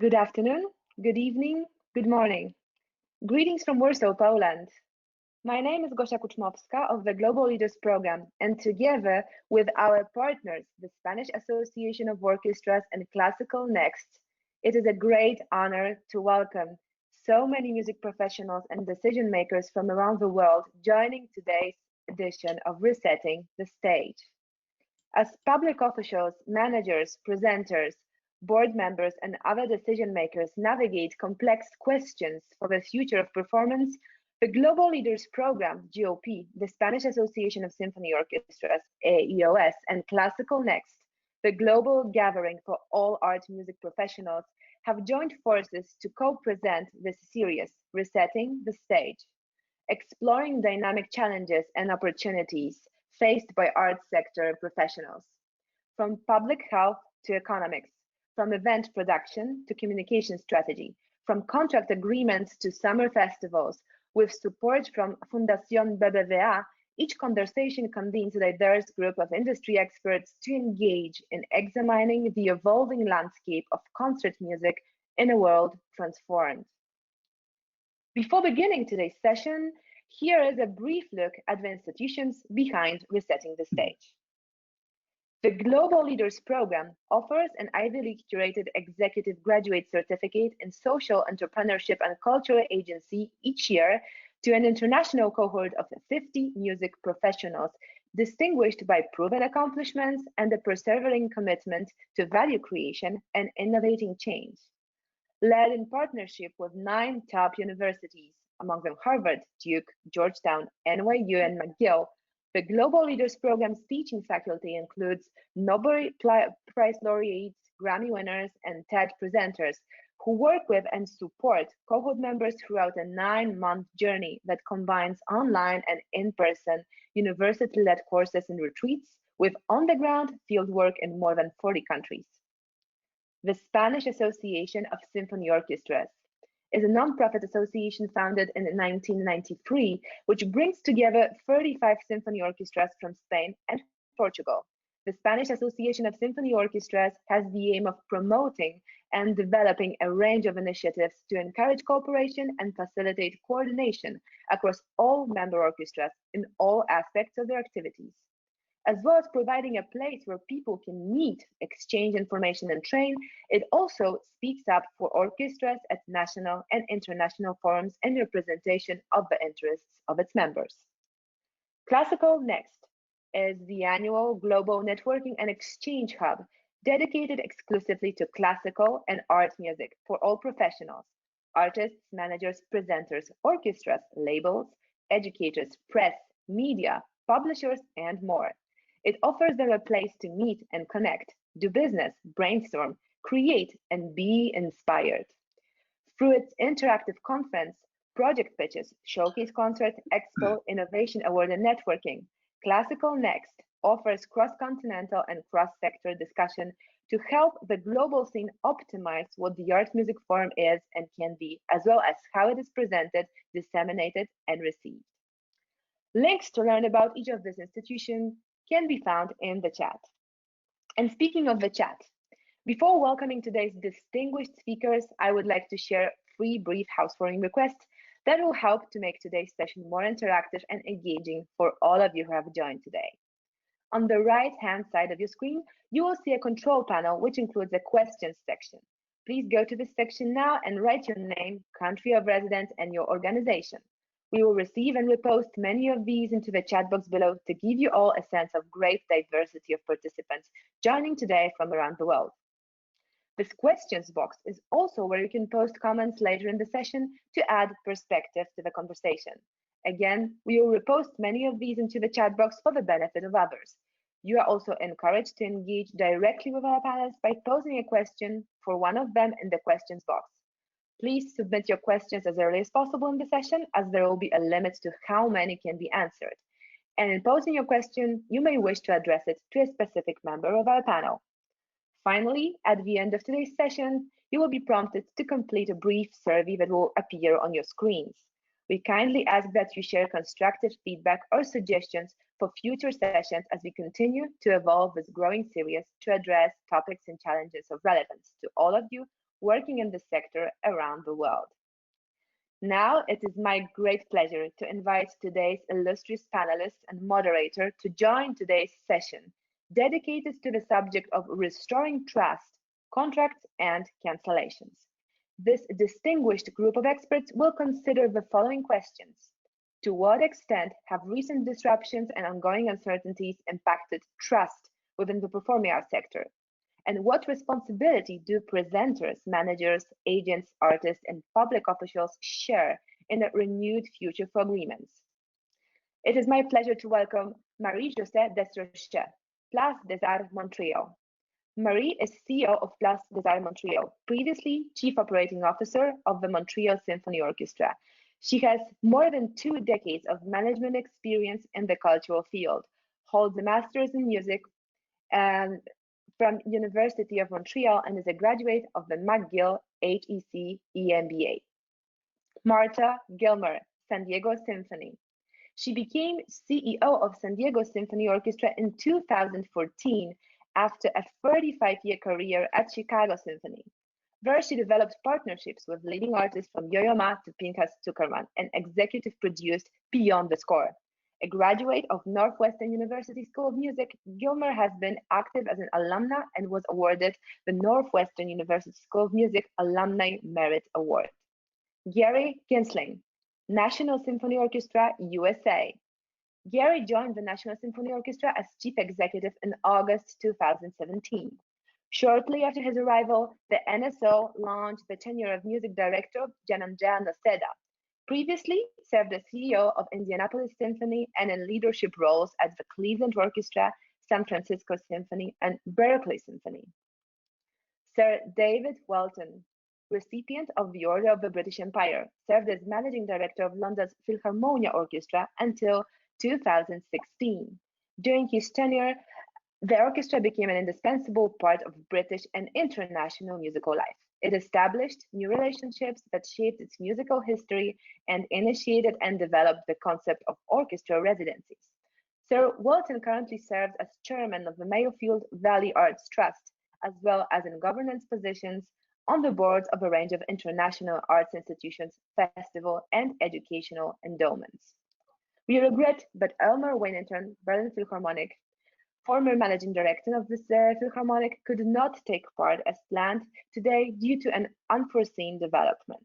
Good afternoon, good evening, good morning. Greetings from Warsaw, Poland. My name is Gosia Kuczmowska of the Global Leaders Program, and together with our partners, the Spanish Association of Orchestras and Classical Next, it is a great honor to welcome so many music professionals and decision makers from around the world joining today's edition of Resetting the Stage. As public officials, managers, presenters, board members, and other decision makers navigate complex questions for the future of performance, the Global Leaders Program, GOP, the Spanish Association of Symphony Orchestras, AEOS, and Classical Next, the global gathering for all art music professionals, have joined forces to co-present this series, Resetting the Stage, exploring dynamic challenges and opportunities faced by arts sector professionals, from public health to economics, from event production to communication strategy, from contract agreements to summer festivals. With support from Fundación BBVA, each conversation convenes a diverse group of industry experts to engage in examining the evolving landscape of concert music in a world transformed. Before beginning today's session, here is a brief look at the institutions behind Resetting the Stage. The Global Leaders Program offers an Ivy League curated executive graduate certificate in social entrepreneurship and cultural agency each year to an international cohort of 50 music professionals, distinguished by proven accomplishments and a persevering commitment to value creation and innovating change. Led in partnership with 9 top universities, among them Harvard, Duke, Georgetown, NYU, and McGill, the Global Leaders Program's teaching faculty includes Nobel Prize laureates, Grammy winners, and TED presenters who work with and support cohort members throughout a 9-month journey that combines online and in-person university-led courses and retreats with on-the-ground fieldwork in more than 40 countries. The Spanish Association of Symphony Orchestras is a non-profit association founded in 1993, which brings together 35 symphony orchestras from Spain and Portugal. The Spanish Association of Symphony Orchestras has the aim of promoting and developing a range of initiatives to encourage cooperation and facilitate coordination across all member orchestras in all aspects of their activities, as well as providing a place where people can meet, exchange information, and train. It also speaks up for orchestras at national and international forums in representation of the interests of its members. Classical Next is the annual global networking and exchange hub dedicated exclusively to classical and art music for all professionals, artists, managers, presenters, orchestras, labels, educators, press, media, publishers, and more. It offers them a place to meet and connect, do business, brainstorm, create, and be inspired. Through its interactive conference, project pitches, showcase concert, expo, innovation award, and networking, Classical Next offers cross-continental and cross-sector discussion to help the global scene optimize what the art music form is and can be, as well as how it is presented, disseminated, and received. Links to learn about each of these institutions can be found in the chat. And speaking of the chat, before welcoming today's distinguished speakers, I would like to share 3 brief housewarming requests that will help to make today's session more interactive and engaging for all of you who have joined today. On the right-hand side of your screen, you will see a control panel which includes a questions section. Please go to this section now and write your name, country of residence, and your organization. We will receive and repost many of these into the chat box below to give you all a sense of great diversity of participants joining today from around the world. This questions box is also where you can post comments later in the session to add perspective to the conversation. Again, we will repost many of these into the chat box for the benefit of others. You are also encouraged to engage directly with our panelists by posing a question for one of them in the questions box. Please submit your questions as early as possible in the session, as there will be a limit to how many can be answered. And in posing your question, you may wish to address it to a specific member of our panel. Finally, at the end of today's session, you will be prompted to complete a brief survey that will appear on your screens. We kindly ask that you share constructive feedback or suggestions for future sessions as we continue to evolve this growing series to address topics and challenges of relevance to all of you working in the sector around the world. Now, it is my great pleasure to invite today's illustrious panelist and moderator to join today's session, dedicated to the subject of restoring trust, contracts, and cancellations. This distinguished group of experts will consider the following questions. To what extent have recent disruptions and ongoing uncertainties impacted trust within the performing arts sector? And what responsibility do presenters, managers, agents, artists, and public officials share in a renewed future for agreements? It is my pleasure to welcome Marie-Josée Desrochers, Place des Arts Montréal. Marie is CEO of Place des Arts Montréal, previously Chief Operating Officer of the Montreal Symphony Orchestra. She has more than 2 decades of management experience in the cultural field, holds a master's in music from University of Montreal, and is a graduate of the McGill HEC EMBA. Marta Gilmer, San Diego Symphony. She became CEO of San Diego Symphony Orchestra in 2014 after a 35-year career at Chicago Symphony, where she developed partnerships with leading artists from Yo-Yo Ma to Pinchas Zuckerman and executive produced Beyond the Score. A graduate of Northwestern University School of Music, Gilmer has been active as an alumna and was awarded the Northwestern University School of Music Alumni Merit Award. Gary Ginstling, National Symphony Orchestra, USA. Gary joined the National Symphony Orchestra as chief executive in August 2017. Shortly after his arrival, the NSO launched the tenure of music director Gianandrea Noceda. Previously served as CEO of Indianapolis Symphony and in leadership roles at the Cleveland Orchestra, San Francisco Symphony, and Berkeley Symphony. Sir David Whelton, recipient of the Order of the British Empire, served as managing director of London's Philharmonia Orchestra until 2016. During his tenure, the orchestra became an indispensable part of British and international musical life. It established new relationships that shaped its musical history and initiated and developed the concept of orchestra residencies. Sir Whelton currently serves as chairman of the Mayfield Valley Arts Trust, as well as in governance positions on the boards of a range of international arts institutions, festival, and educational endowments. We regret that Elmer Wainington, Berlin Philharmonic, former managing director of this Philharmonic, could not take part as planned today due to an unforeseen development.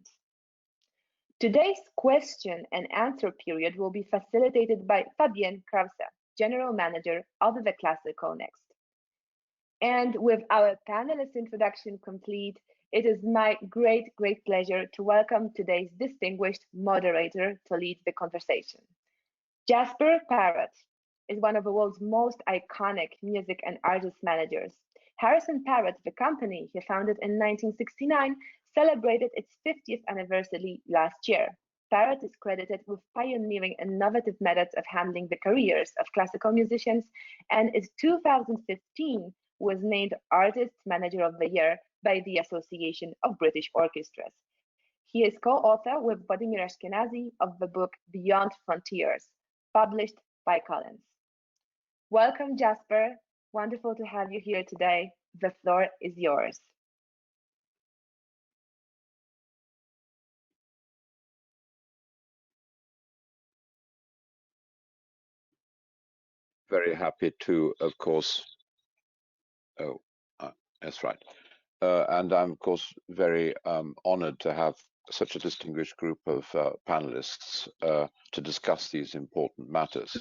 Today's question and answer period will be facilitated by Fabienne Krause, General Manager of the Classical Next. And with our panelist introduction complete, it is my great pleasure to welcome today's distinguished moderator to lead the conversation. Jasper Paris is one of the world's most iconic music and artist managers. HarrisonParrot, the company he founded in 1969, celebrated its 50th anniversary last year. Parrot is credited with pioneering innovative methods of handling the careers of classical musicians, and in 2015 was named Artist Manager of the Year by the Association of British Orchestras. He is co-author with Vladimir Ashkenazy of the book Beyond Frontiers, published by Collins. Welcome, Jasper. Wonderful to have you here today. The floor is yours. Very happy to, of course. That's right. And I'm, of course, very honored to have such a distinguished group of panelists to discuss these important matters.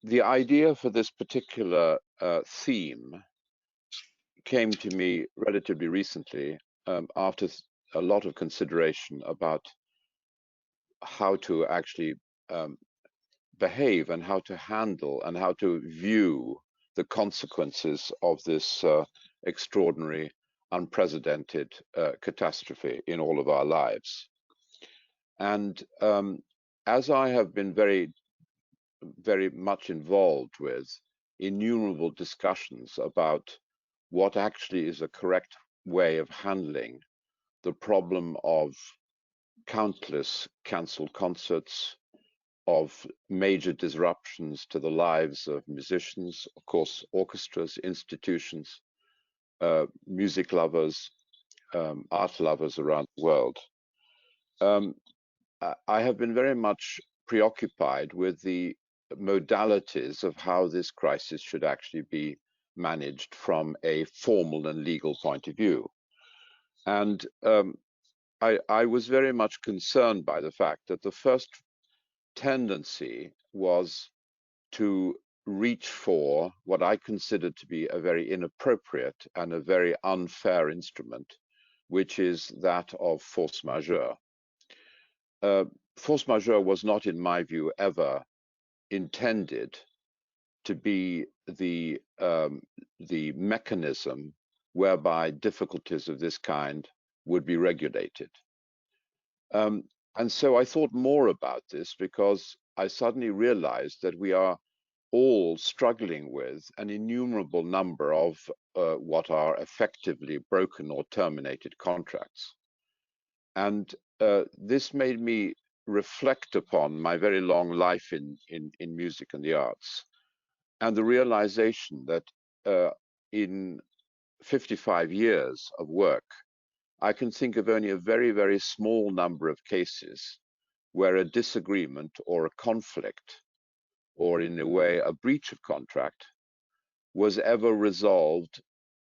The idea for this particular theme came to me relatively recently after a lot of consideration about how to actually behave and how to handle and how to view the consequences of this extraordinary, unprecedented catastrophe in all of our lives. And as I have been very much involved with innumerable discussions about what actually is a correct way of handling the problem of countless cancelled concerts, of major disruptions to the lives of musicians, of course, orchestras, institutions, music lovers, art lovers around the world. I have been very much preoccupied with the modalities of how this crisis should actually be managed from a formal and legal point of view. And I was very much concerned by the fact that the first tendency was to reach for what I considered to be a very inappropriate and a very unfair instrument, which is that of force majeure. Force majeure was not, in my view, ever intended to be the mechanism whereby difficulties of this kind would be regulated. And so I thought more about this because I suddenly realized that we are all struggling with an innumerable number of what are effectively broken or terminated contracts. And this made me reflect upon my very long life in music and the arts, and the realization that in 55 years of work, I can think of only a very, very small number of cases where a disagreement or a conflict, or in a way, a breach of contract, was ever resolved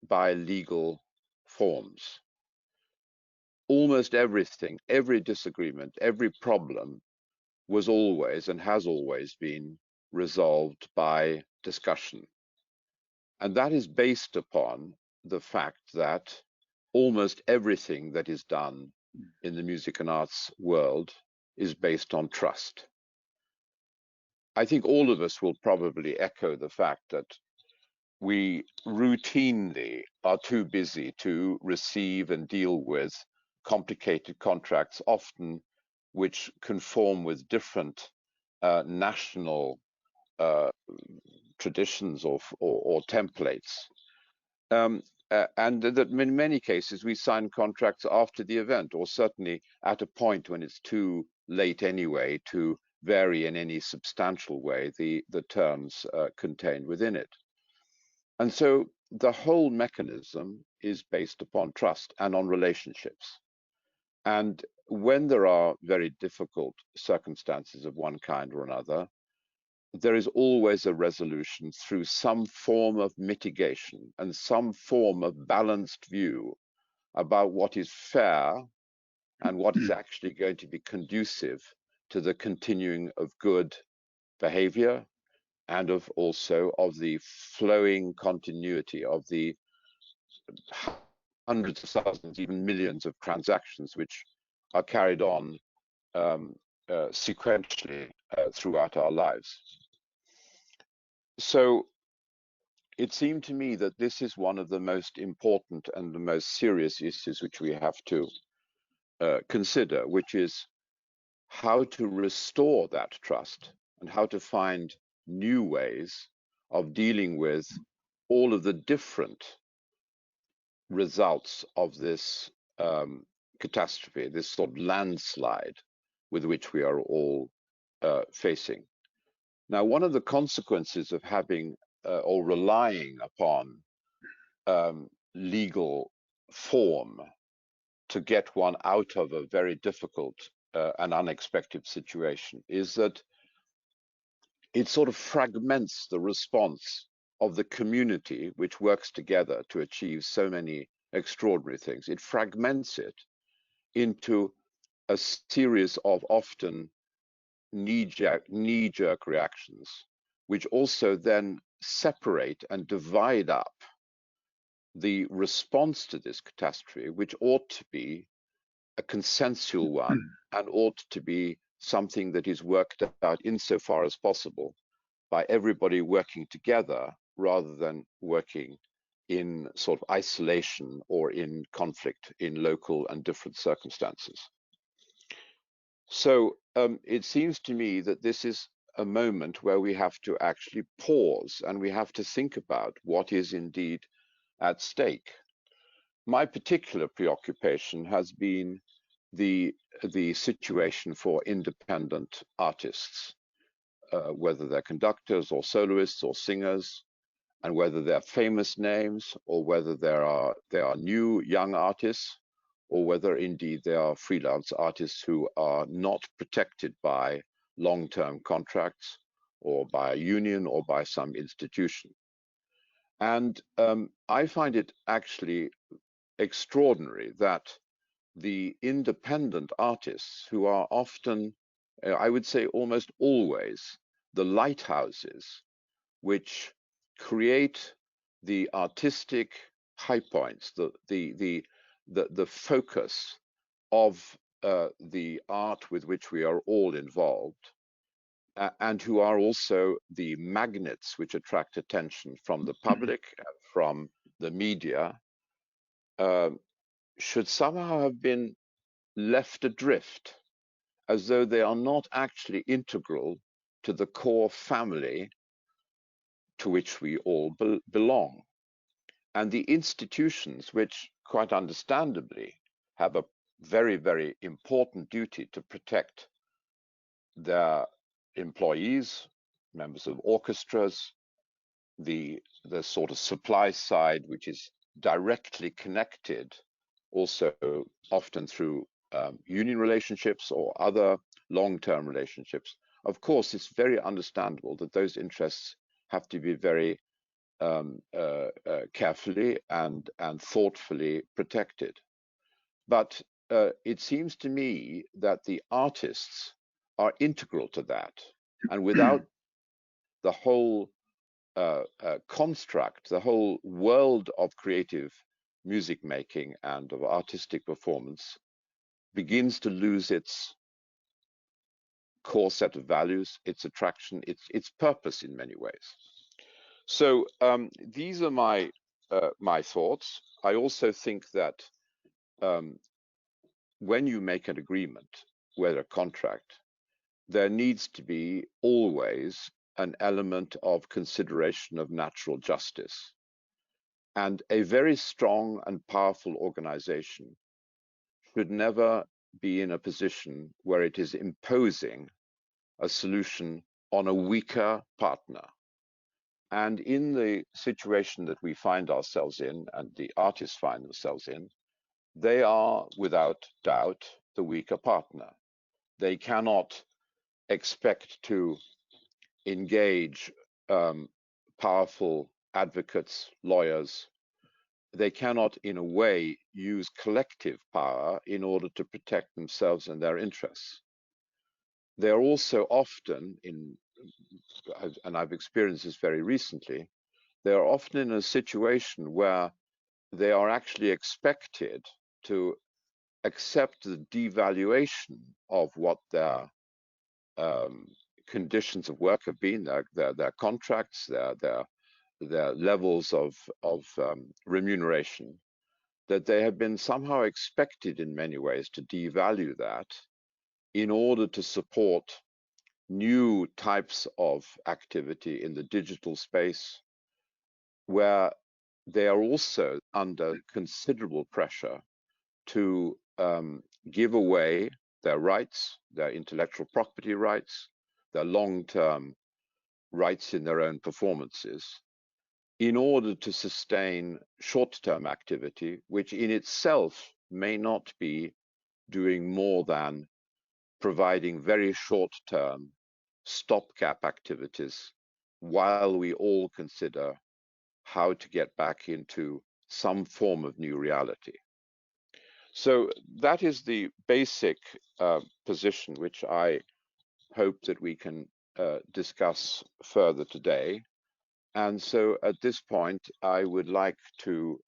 by legal forms. Almost everything, every disagreement, every problem was always and has always been resolved by discussion. And that is based upon the fact that almost everything that is done in the music and arts world is based on trust. I think all of us will probably echo the fact that we routinely are too busy to receive and deal with complicated contracts, often which conform with different national traditions or templates. And that in many cases we sign contracts after the event, or certainly at a point when it's too late anyway to vary in any substantial way the terms contained within it. And so the whole mechanism is based upon trust and on relationships. And when there are very difficult circumstances of one kind or another, there is always a resolution through some form of mitigation and some form of balanced view about what is fair and what is actually going to be conducive to the continuing of good behavior and of also of the flowing continuity of the hundreds of thousands, even millions of transactions which are carried on sequentially throughout our lives. So it seemed to me that this is one of the most important and the most serious issues which we have to consider, which is how to restore that trust and how to find new ways of dealing with all of the different results of this catastrophe, this sort of landslide with which we are all facing. Now, one of the consequences of having or relying upon legal form to get one out of a very difficult and unexpected situation is that it sort of fragments the response of the community which works together to achieve so many extraordinary things. It fragments it into a series of often knee-jerk reactions, which also then separate and divide up the response to this catastrophe, which ought to be a consensual one and ought to be something that is worked out insofar as possible by everybody working together rather than working in sort of isolation or in conflict in local and different circumstances. So it seems to me that this is a moment where we have to actually pause and we have to think about what is indeed at stake. My particular preoccupation has been the situation for independent artists, whether they're conductors or soloists or singers, and whether they're famous names or whether they are new young artists, or whether indeed they are freelance artists who are not protected by long-term contracts or by a union or by some institution. And I find it actually extraordinary that the independent artists, who are often, I would say almost always, the lighthouses which create the artistic high points, the focus of the art with which we are all involved, and who are also the magnets which attract attention from the public, from the media, should somehow have been left adrift, as though they are not actually integral to the core family to which we all belong. And the institutions, which quite understandably have a very, very important duty to protect their employees, members of orchestras, the sort of supply side, which is directly connected also often through union relationships or other long-term relationships. Of course, it's very understandable that those interests have to be very carefully and thoughtfully protected. But it seems to me that the artists are integral to that. And without the whole construct, the whole world of creative music making and of artistic performance begins to lose its core set of values, its attraction, its purpose in many ways. So these are my my thoughts. I also think that when you make an agreement, whether a contract, there needs to be always an element of consideration of natural justice. And a very strong and powerful organization should never be in a position where it is imposing a solution on a weaker partner. And in the situation that we find ourselves in, and the artists find themselves in, they are without doubt the weaker partner. They cannot expect to engage powerful advocates, lawyers. They cannot, in a way, use collective power in order to protect themselves and their interests. They are also often in, and I've experienced this very recently, they are often in a situation where they are actually expected to accept the devaluation of what their conditions of work have been, their contracts, their levels of remuneration, that they have been somehow expected in many ways to devalue that in order to support new types of activity in the digital space, where they are also under considerable pressure to give away their rights, their intellectual property rights, their long-term rights in their own performances, in order to sustain short-term activity, which in itself may not be doing more than providing very short-term stopgap activities while we all consider how to get back into some form of new reality. So that is the basic position which I hope that we can discuss further today. And so at this point, I would like to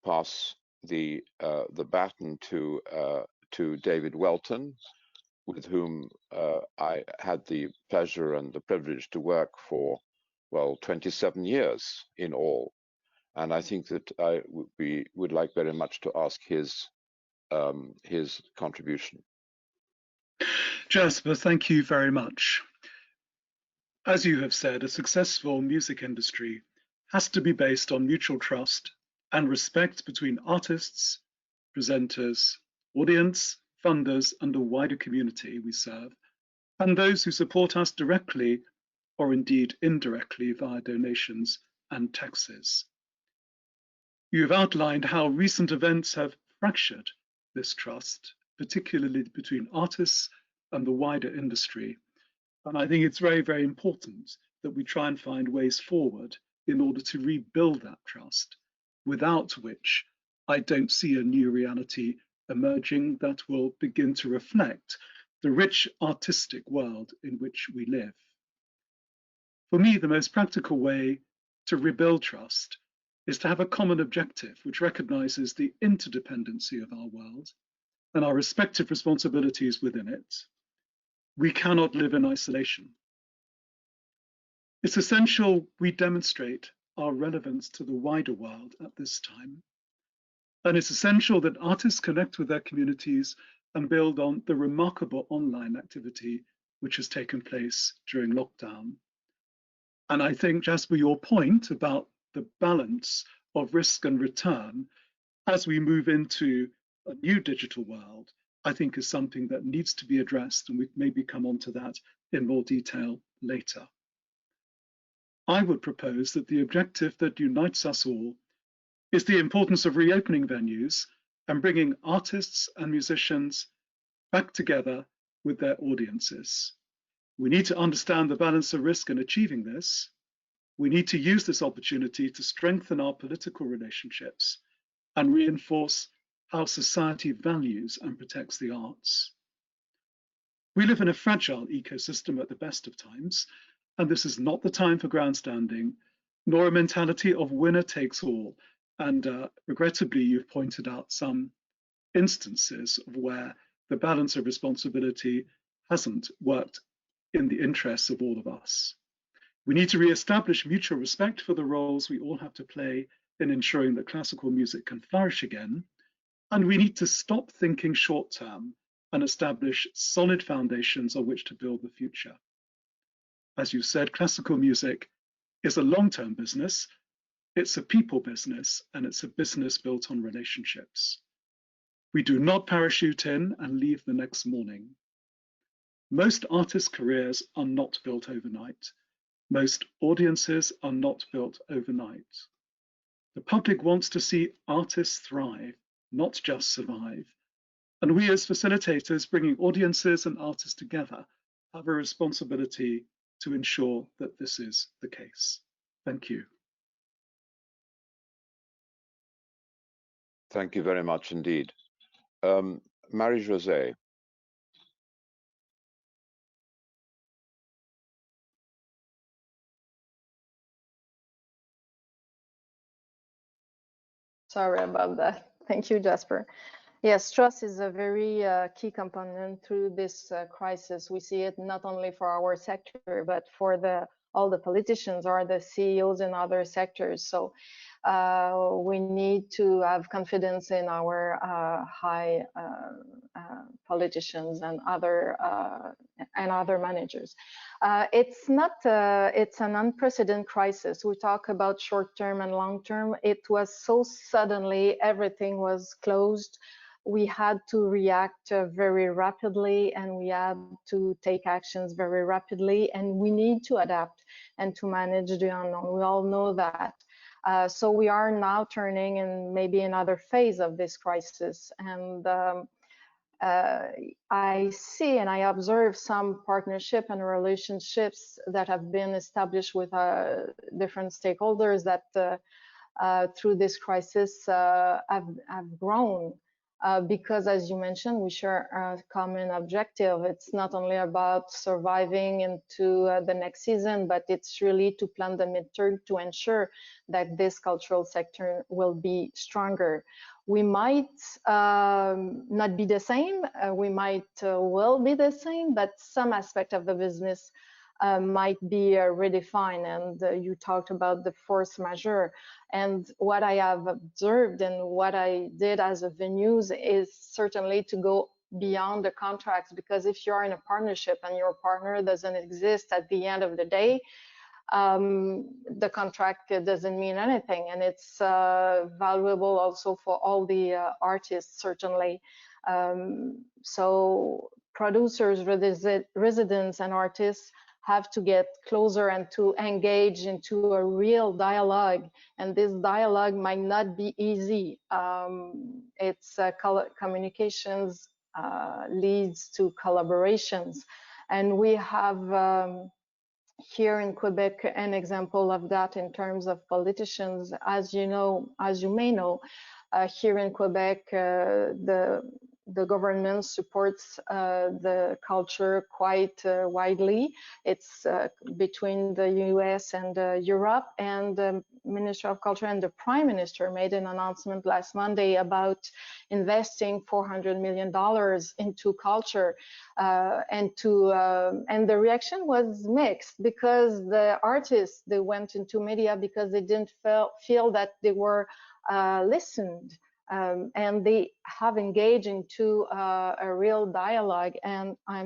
pass the baton to David Whelton, with whom I had the pleasure and the privilege to work for, well, 27 years in all. And I think that we would like very much to ask his contribution. Jasper, thank you very much. As you have said, a successful music industry has to be based on mutual trust and respect between artists, presenters, audience, funders, and the wider community we serve, and those who support us directly or indeed indirectly via donations and taxes. You have outlined how recent events have fractured this trust, particularly between artists and the wider industry. And I think it's very, very important that we try and find ways forward in order to rebuild that trust, without which I don't see a new reality emerging that will begin to reflect the rich artistic world in which we live. For me, the most practical way to rebuild trust is to have a common objective which recognizes the interdependency of our world and our respective responsibilities within it. We cannot live in isolation. It's essential we demonstrate our relevance to the wider world at this time. And it's essential that artists connect with their communities and build on the remarkable online activity which has taken place during lockdown. And I think, Jasper, your point about the balance of risk and return as we move into a new digital world, I think is something that needs to be addressed, and we maybe come on to that in more detail later. I would propose that the objective that unites us all is the importance of reopening venues and bringing artists and musicians back together with their audiences. We need to understand the balance of risk in achieving this. We need to use this opportunity to strengthen our political relationships and reinforce how society values and protects the arts. We live in a fragile ecosystem at the best of times, and this is not the time for grandstanding, nor a mentality of winner takes all. And regrettably, you've pointed out some instances of where the balance of responsibility hasn't worked in the interests of all of us. We need to re-establish mutual respect for the roles we all have to play in ensuring that classical music can flourish again. And we need to stop thinking short term and establish solid foundations on which to build the future. As you said, classical music is a long-term business. It's a people business, and it's a business built on relationships. We do not parachute in and leave the next morning. Most artists' careers are not built overnight. Most audiences are not built overnight. The public wants to see artists thrive, not just survive. And we as facilitators bringing audiences and artists together have a responsibility to ensure that this is the case. Thank you. Thank you very much indeed. Marie-Josée. Sorry about that. Thank you, Jasper. Yes, trust is a very key component through this crisis. We see it not only for our sector, but for all the politicians or the CEOs in other sectors. So we need to have confidence in our high politicians and other managers. It's an unprecedented crisis. We talk about short-term and long-term. It was so suddenly, everything was closed. We had to react very rapidly, and we had to take actions very rapidly, and we need to adapt and to manage the unknown. We all know that. So we are now turning in maybe another phase of this crisis. And I see and I observe some partnership and relationships that have been established with different stakeholders that through this crisis have grown. Because, as you mentioned, we share a common objective. It's not only about surviving into the next season, but it's really to plan the midterm to ensure that this cultural sector will be stronger. We might not be the same, we might will be the same, but some aspect of the business might be redefined. And you talked about the force majeure. And what I have observed and what I did as a venues is certainly to go beyond the contracts, because if you're in a partnership and your partner doesn't exist at the end of the day, the contract doesn't mean anything. And it's valuable also for all the artists, certainly. So producers, residents, and artists have to get closer and to engage into a real dialogue. And this dialogue might not be easy. It's communications leads to collaborations. And we have here in Quebec an example of that in terms of politicians. As you know, as you may know, here in Quebec, the government supports the culture quite widely. It's between the US and Europe, and the Minister of Culture and the Prime Minister made an announcement last Monday about investing $400 million into culture, and the reaction was mixed, because the artists, they went into media because they didn't feel that they were listened, and they have engaged into a real dialogue. And I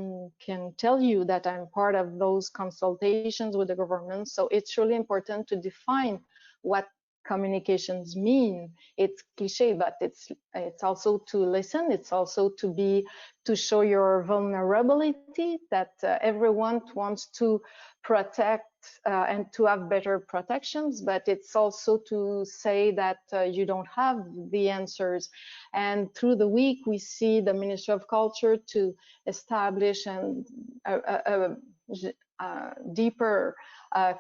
can tell you that I'm part of those consultations with the government. So it's really important to define what communications mean. It's cliche, but it's also to listen. It's also to show your vulnerability, that everyone wants to protect and to have better protections, but it's also to say that you don't have the answers. And through the week, we see the Ministry of Culture to establish a deeper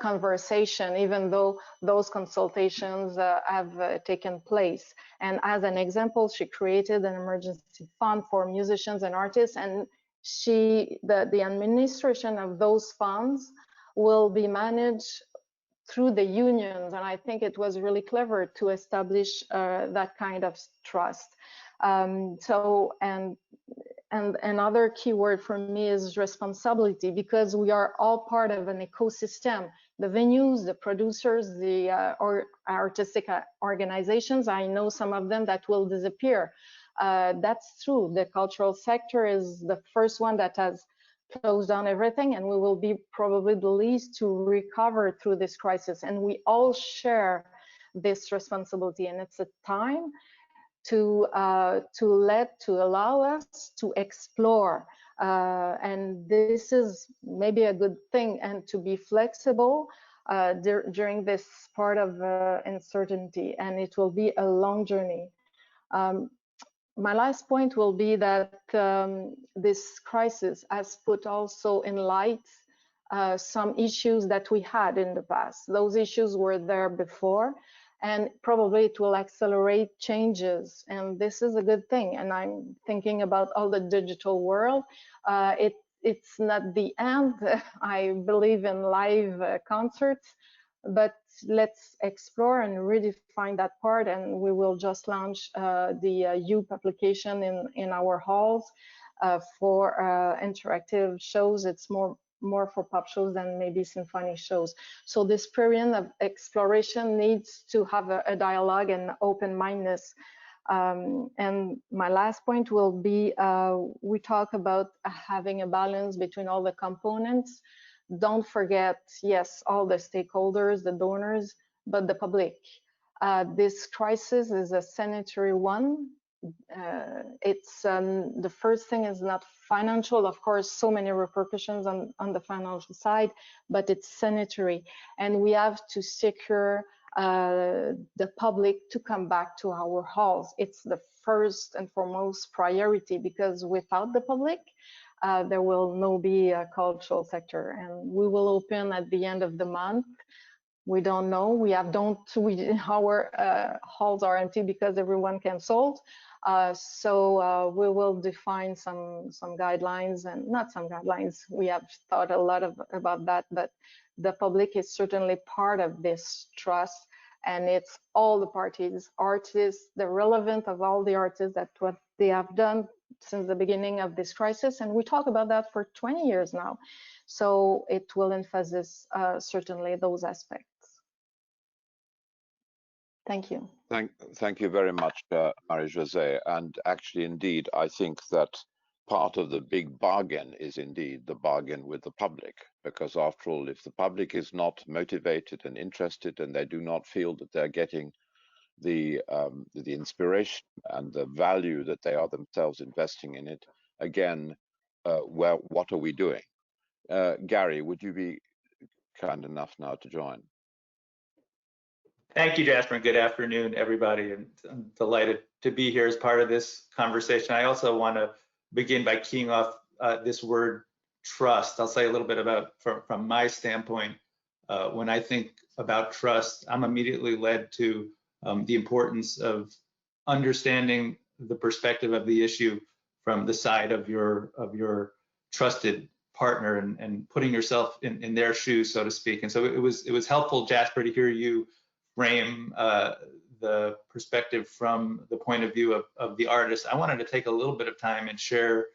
conversation, even though those consultations have taken place. And as an example, she created an emergency fund for musicians and artists, and the administration of those funds will be managed through the unions. And I think it was really clever to establish that kind of trust. And another key word for me is responsibility, because we are all part of an ecosystem. The venues, the producers, the artistic organizations, I know some of them that will disappear. That's true. The cultural sector is the first one that has closed down everything, and we will be probably the least to recover through this crisis. And we all share this responsibility, and it's a time to allow us to explore, and this is maybe a good thing, and to be flexible during this part of uncertainty, and it will be a long journey. My last point will be that this crisis has put also in light some issues that we had in the past. Those issues were there before, and probably it will accelerate changes, and this is a good thing. And I'm thinking about all the digital world. It's not the end. I believe in live concerts, but let's explore and redefine that part. And we will just launch the UP application in our halls for interactive shows. It's more for pop shows than maybe symphony shows. So this period of exploration needs to have a dialogue and open-mindedness. And my last point will be, we talk about having a balance between all the components. Don't forget, yes, all the stakeholders, the donors, but the public. This crisis is a sanitary one. It's the first thing is not financial, of course, so many repercussions on the financial side, but it's sanitary, and we have to secure the public to come back to our halls. It's the first and foremost priority, because without the public, there will no be a cultural sector. And we will open at the end of the month. We don't know. Our halls are empty because everyone canceled. So we will define some guidelines, and not some guidelines. We have thought a lot about that, but the public is certainly part of this trust, and it's all the parties, artists, the relevant of all the artists, that what they have done since the beginning of this crisis. And we talk about that for 20 years now. So it will emphasize certainly those aspects. Thank you. Thank you very much, Marie-Josée. And actually, indeed, I think that part of the big bargain is indeed the bargain with the public, because after all, if the public is not motivated and interested, and they do not feel that they're getting the inspiration and the value that they are themselves investing in it, again, what are we doing? Gary, would you be kind enough now to join? Thank you, Jasper, and good afternoon, everybody. And I'm delighted to be here as part of this conversation. I also want to begin by keying off this word trust. I'll say a little bit about, from my standpoint, when I think about trust, I'm immediately led to the importance of understanding the perspective of the issue from the side of your trusted partner and putting yourself in their shoes, so to speak. And so it was helpful, Jasper, to hear you frame the perspective from the point of view of the artist. I wanted to take a little bit of time and share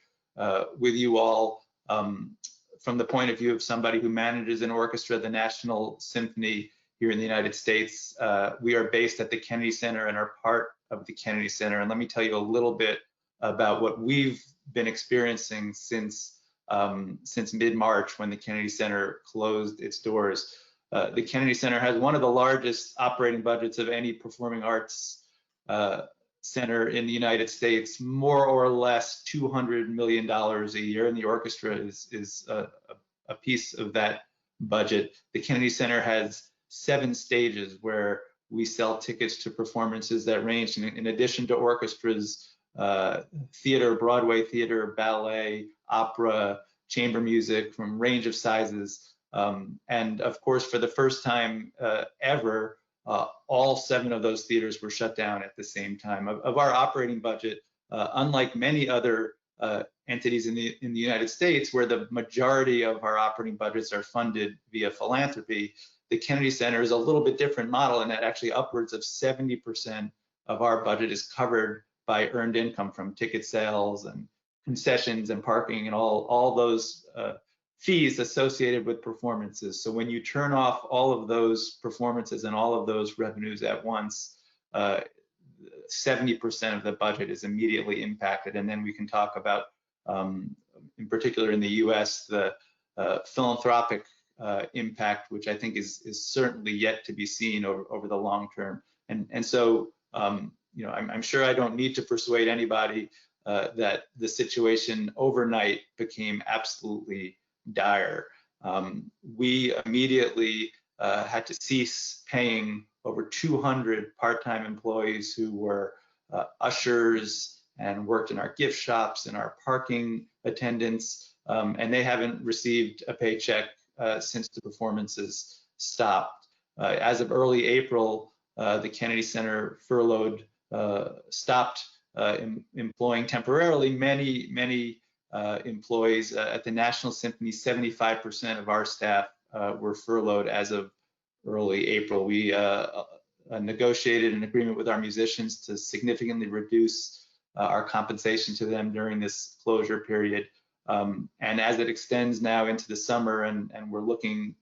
with you all from the point of view of somebody who manages an orchestra, the National Symphony here in the United States. We are based at the Kennedy Center and are part of the Kennedy Center. And let me tell you a little bit about what we've been experiencing since mid-March, when the Kennedy Center closed its doors. The Kennedy Center has one of the largest operating budgets of any performing arts center in the United States, more or less $200 million a year, and the orchestra is a piece of that budget. The Kennedy Center has 7 stages where we sell tickets to performances that range, in addition to orchestras, theater, Broadway theater, ballet, opera, chamber music from a range of sizes. And of course, for the first time ever, all 7 of those theaters were shut down at the same time. Of our operating budget, unlike many other entities in the United States, where the majority of our operating budgets are funded via philanthropy, the Kennedy Center is a little bit different model in that actually upwards of 70% of our budget is covered by earned income from ticket sales and concessions and parking and all those fees associated with performances. So when you turn off all of those performances and all of those revenues at once, 70% of the budget is immediately impacted. And then we can talk about, in particular in the US, the philanthropic impact, which I think is certainly yet to be seen over the long term. And so, you know, I'm sure I don't need to persuade anybody that the situation overnight became absolutely dire. We immediately had to cease paying over 200 part-time employees who were ushers and worked in our gift shops and our parking attendants, and they haven't received a paycheck since the performances stopped. As of early April, the Kennedy Center stopped employing temporarily many employees. At the National Symphony, 75% of our staff were furloughed as of early April. We negotiated an agreement with our musicians to significantly reduce our compensation to them during this closure period. And as it extends now into the summer, and we're looking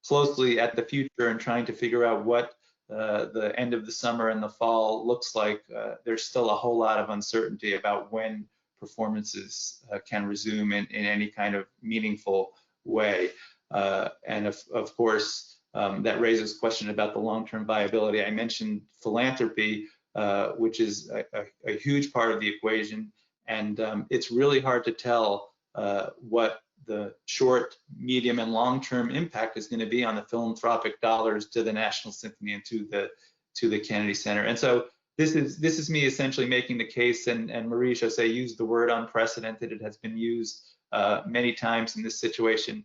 closely at the future and trying to figure out what the end of the summer and the fall looks like, there's still a whole lot of uncertainty about when performances can resume in any kind of meaningful way. And of course, that raises a question about the long-term viability. I mentioned philanthropy, which is a huge part of the equation. And it's really hard to tell what the short, medium, and long-term impact is going to be on the philanthropic dollars to the National Symphony and to the Kennedy Center. And so this is me essentially making the case, and Marie-Josée used the word unprecedented. It has been used many times in this situation.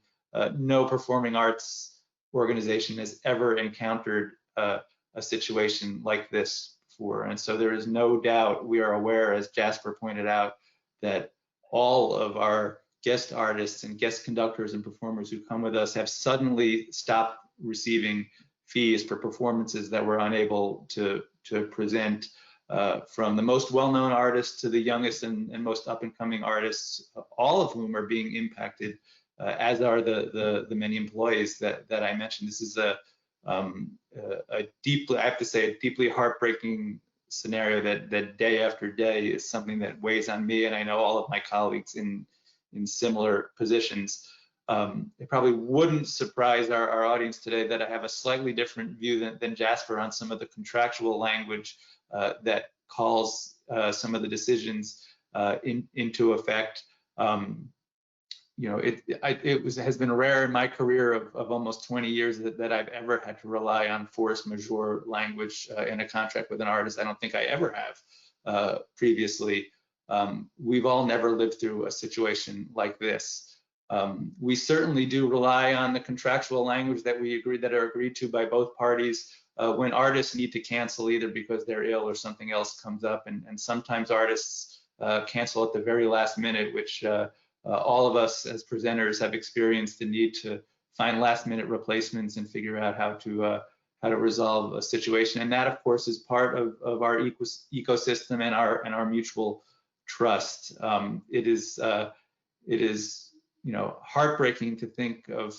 No performing arts organization has ever encountered a situation like this before. And so there is no doubt, we are aware, as Jasper pointed out, that all of our guest artists and guest conductors and performers who come with us have suddenly stopped receiving fees for performances that we're unable to present, from the most well-known artists to the youngest and most up-and-coming artists, all of whom are being impacted, as are the many employees that I mentioned. This is a deeply, I have to say, a deeply heartbreaking scenario that day after day is something that weighs on me, and I know all of my colleagues in similar positions. It probably wouldn't surprise our audience today that I have a slightly different view than Jasper on some of the contractual language that calls some of the decisions into effect. you know, it has been rare in my career of almost 20 years that I've ever had to rely on force majeure language in a contract with an artist. I don't think I ever have previously. We've all never lived through a situation like this. We certainly do rely on the contractual language that are agreed to by both parties when artists need to cancel either because they're ill or something else comes up, and sometimes artists cancel at the very last minute, which all of us as presenters have experienced the need to find last-minute replacements and figure out how to resolve a situation. And that, of course, is part of our ecosystem and our mutual trust. It is you know, heartbreaking to think of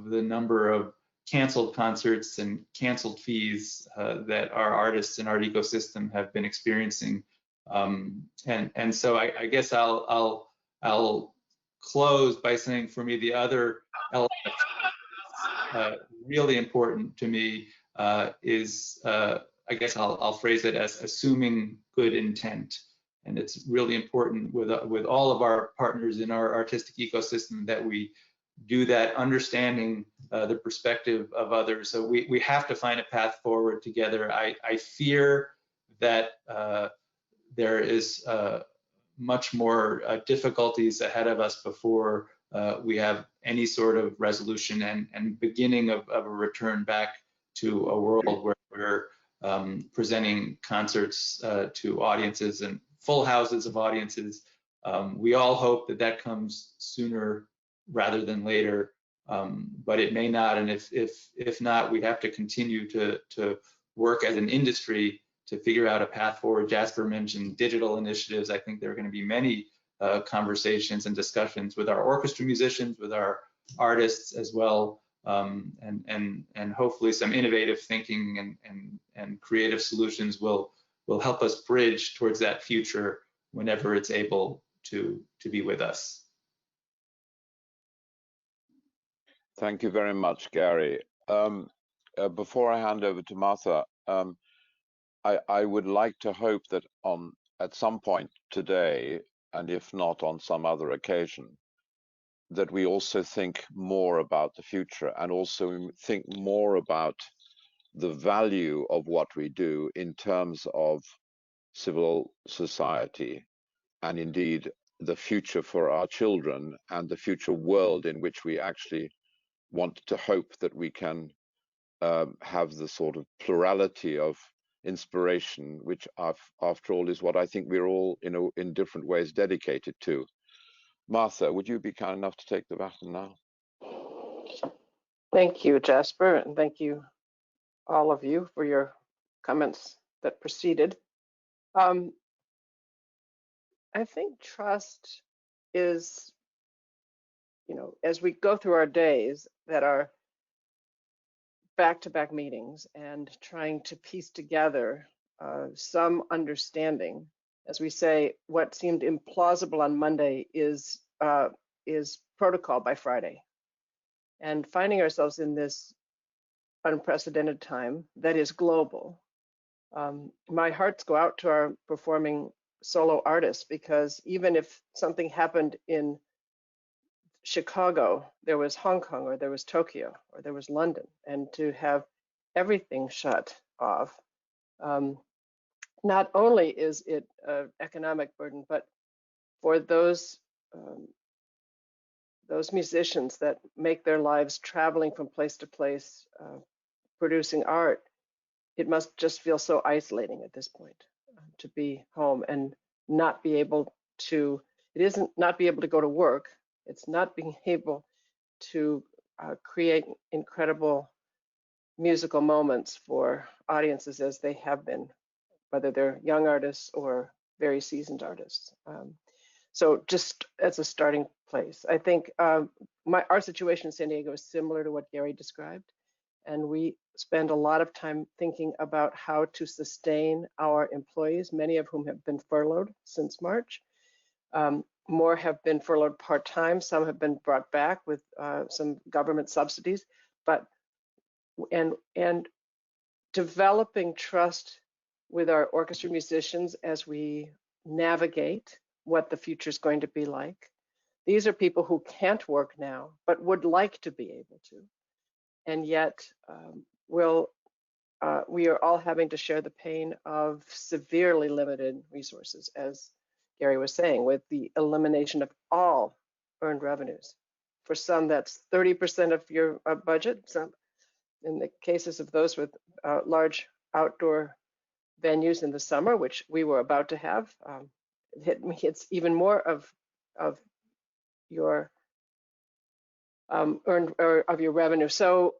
the number of canceled concerts and canceled fees that our artists and our ecosystem have been experiencing. And so I guess I'll close by saying, for me, the other element really important to me is, I guess I'll phrase it as assuming good intent. And it's really important with all of our partners in our artistic ecosystem that we do that, understanding the perspective of others. So we have to find a path forward together. I fear that there is much more difficulties ahead of us before we have any sort of resolution and beginning of a return back to a world where we're presenting concerts to audiences and full houses of audiences. We all hope that comes sooner rather than later, but it may not. And if not, we have to continue to work as an industry to figure out a path forward. Jasper mentioned digital initiatives. I think there are going to be many conversations and discussions with our orchestra musicians, with our artists as well, and hopefully some innovative thinking and creative solutions will help us bridge towards that future whenever it's able to be with us. Thank you very much, Gary. Before I hand over to Martha, I would like to hope that at some point today, and if not on some other occasion, that we also think more about the future and also think more about the value of what we do in terms of civil society and indeed the future for our children and the future world in which we actually want to hope that we can have the sort of plurality of inspiration, which after all is what I think we're all in different ways dedicated to. Martha, would you be kind enough to take the baton now? Thank you, Jasper, and thank you all of you for your comments that preceded. I think trust is, you know, as we go through our days that are back-to-back meetings and trying to piece together some understanding, as we say, what seemed implausible on Monday is protocol by Friday, and finding ourselves in this unprecedented time that is global. My hearts go out to our performing solo artists, because even if something happened in Chicago, there was Hong Kong, or there was Tokyo, or there was London, and to have everything shut off, not only is it an economic burden, but for those musicians that make their lives traveling from place to place, producing art, it must just feel so isolating at this point to be home and not be able to, it isn't not be able to go to work, it's not being able to create incredible musical moments for audiences as they have been, whether they're young artists or very seasoned artists. So just as a starting place, I think our situation in San Diego is similar to what Gary described. And we spend a lot of time thinking about how to sustain our employees, many of whom have been furloughed since March. More have been furloughed part-time, some have been brought back with some government subsidies, but and developing trust with our orchestra musicians as we navigate what the future is going to be like. These are people who can't work now, but would like to be able to. And yet we are all having to share the pain of severely limited resources, as Gary was saying, with the elimination of all earned revenues. For some, that's 30% of your budget. Some, in the cases of those with large outdoor venues in the summer, which we were about to have, it's even more of your earned or of your revenue. So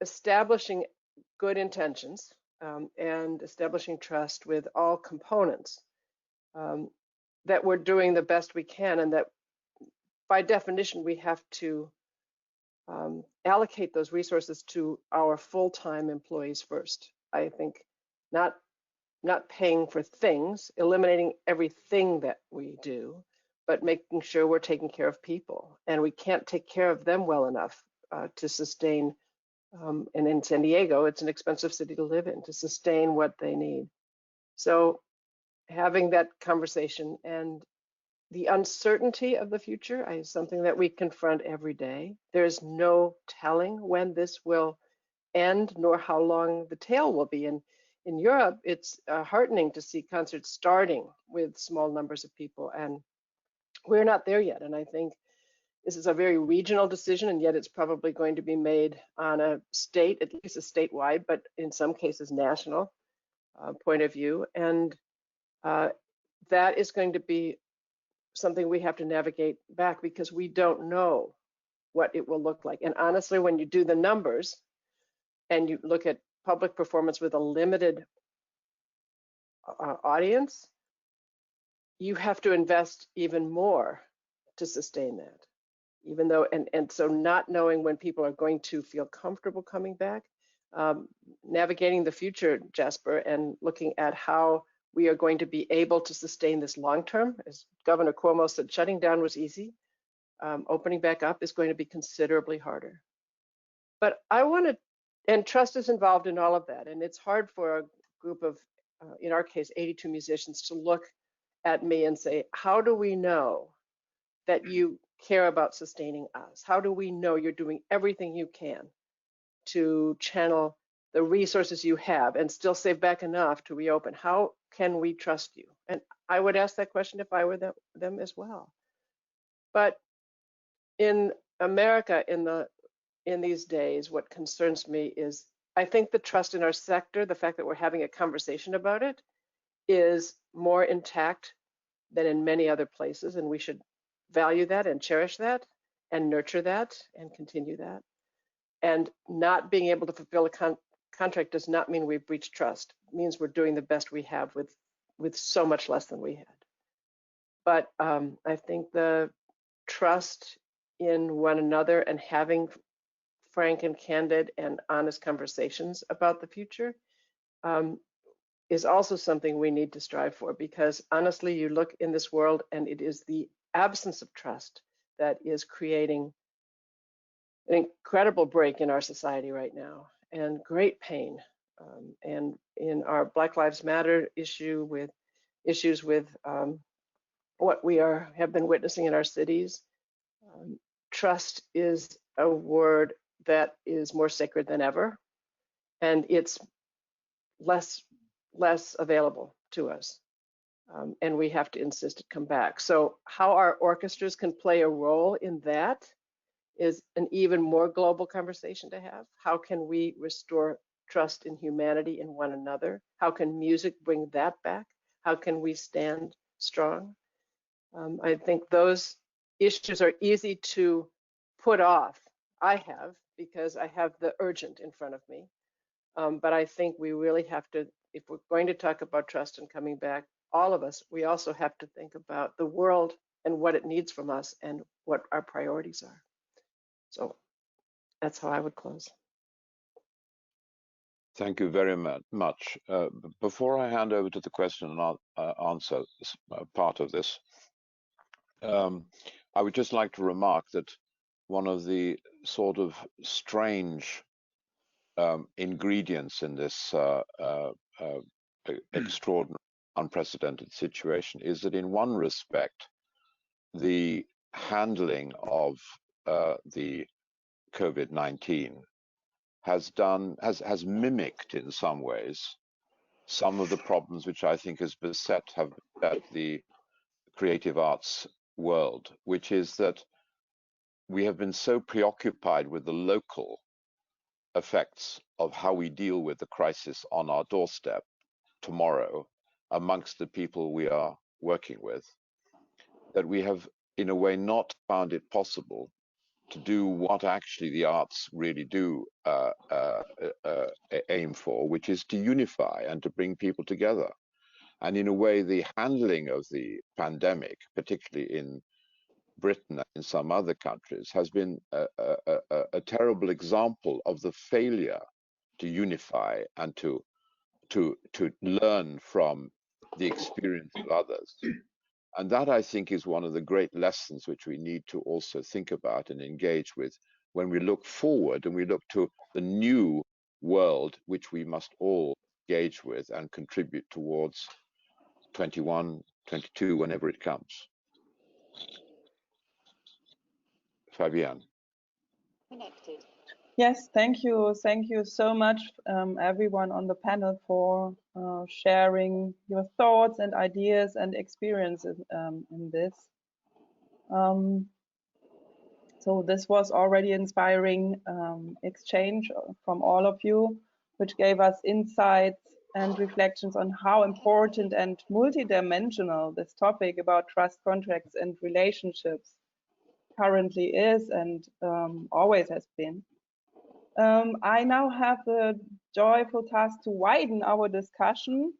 establishing good intentions and establishing trust with all components, that we're doing the best we can, and that by definition we have to allocate those resources to our full-time employees first. I think not paying for things, eliminating everything that we do, but making sure we're taking care of people. And we can't take care of them well enough to sustain, and in San Diego, it's an expensive city to live in, to sustain what they need. So having that conversation, and the uncertainty of the future is something that we confront every day. There's no telling when this will end, nor how long the tail will be. And in Europe, it's heartening to see concerts starting with small numbers of people, and we're not there yet. And I think this is a very regional decision, and yet it's probably going to be made on a state, at least a statewide, but in some cases national point of view. And that is going to be something we have to navigate back, because we don't know what it will look like. And honestly, when you do the numbers and you look at public performance with a limited audience, you have to invest even more to sustain that. Even though, and so not knowing when people are going to feel comfortable coming back, navigating the future, Jasper, and looking at how we are going to be able to sustain this long term. As Governor Cuomo said, shutting down was easy. Opening back up is going to be considerably harder. But I want to, and trust is involved in all of that. And it's hard for a group of, in our case, 82 musicians to look at me and say, how do we know that you care about sustaining us? How do we know you're doing everything you can to channel the resources you have and still save back enough to reopen? How can we trust you? And I would ask that question if I were them as well. But in America, in these days, what concerns me is, I think the trust in our sector, the fact that we're having a conversation about it, is more intact than in many other places, and we should value that and cherish that and nurture that and continue that. And not being able to fulfill a contract does not mean we've breached trust. It means we're doing the best we have with so much less than we had. But I think the trust in one another and having frank and candid and honest conversations about the future is also something we need to strive for, because honestly, you look in this world and it is the absence of trust that is creating an incredible break in our society right now, and great pain. And in our Black Lives Matter issue, with issues with what we have been witnessing in our cities, trust is a word that is more sacred than ever, and it's less available to us. And we have to insist it come back. So how our orchestras can play a role in that is an even more global conversation to have. How can we restore trust in humanity in one another? How can music bring that back? How can we stand strong? I think those issues are easy to put off. I have, because I have the urgent in front of me. But I think we really have to, if we're going to talk about trust and coming back, all of us, we also have to think about the world and what it needs from us and what our priorities are. So that's how I would close. Thank you very much. Before I hand over to the question and answer part of this, I would just like to remark that one of the sort of strange ingredients in this extraordinary, unprecedented situation is that in one respect, the handling of the COVID-19 has mimicked in some ways some of the problems which I think have beset the creative arts world, which is that we have been so preoccupied with the local effects of how we deal with the crisis on our doorstep tomorrow amongst the people we are working with, that we have in a way not found it possible to do what actually the arts really do aim for, which is to unify and to bring people together. And in a way, the handling of the pandemic, particularly in Britain and in some other countries, has been a terrible example of the failure to unify and to learn from the experience of others. And that, I think, is one of the great lessons which we need to also think about and engage with when we look forward and we look to the new world which we must all engage with and contribute towards 21, 22, whenever it comes. Fabienne. Connected. Yes, thank you. Thank you so much, everyone on the panel, for sharing your thoughts and ideas and experiences in this. So this was already inspiring exchange from all of you, which gave us insights and reflections on how important and multidimensional this topic about trust contracts and relationships currently is and always has been. I now have the joyful task to widen our discussion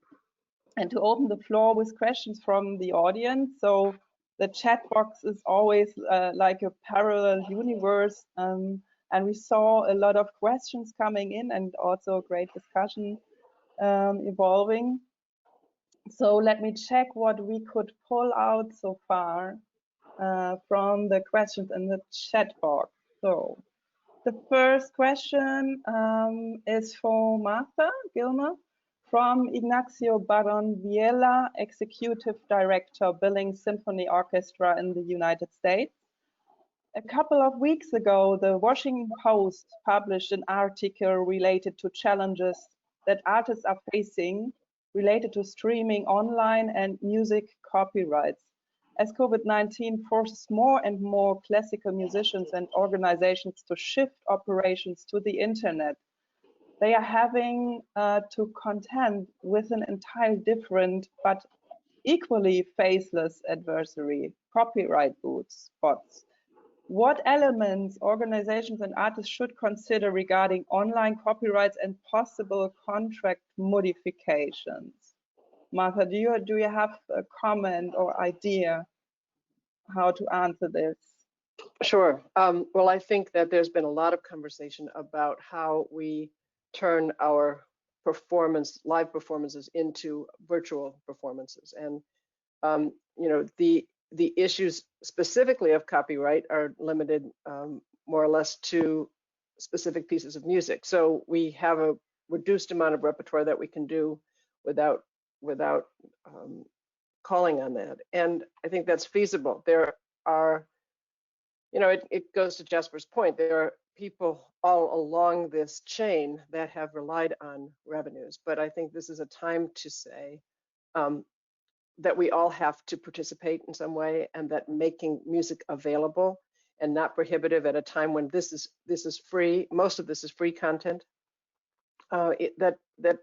and to open the floor with questions from the audience. So the chat box is always like a parallel universe, and we saw a lot of questions coming in and also a great discussion evolving. So let me check what we could pull out so far from the questions in the chat box. So the first question is for Martha Gilmer from Ignacio Baron Viela, Executive Director, Billing Symphony Orchestra in the United States. A couple of weeks ago, the Washington Post published an article related to challenges that artists are facing related to streaming online and music copyrights, as COVID-19 forces more and more classical musicians and organizations to shift operations to the internet. They are having to contend with an entirely different but equally faceless adversary, copyright bots. What elements organizations and artists should consider regarding online copyrights and possible contract modifications? Martha, do you have a comment or idea how to answer this? Sure. Well, I think that there's been a lot of conversation about how we turn our live performances into virtual performances. And, you know, the issues specifically of copyright are limited more or less to specific pieces of music. So we have a reduced amount of repertoire that we can do without calling on that. And I think that's feasible. There are, you know, it goes to Jasper's point, there are people all along this chain that have relied on revenues. But I think this is a time to say that we all have to participate in some way, and that making music available and not prohibitive at a time when this is free, most of this is free content, that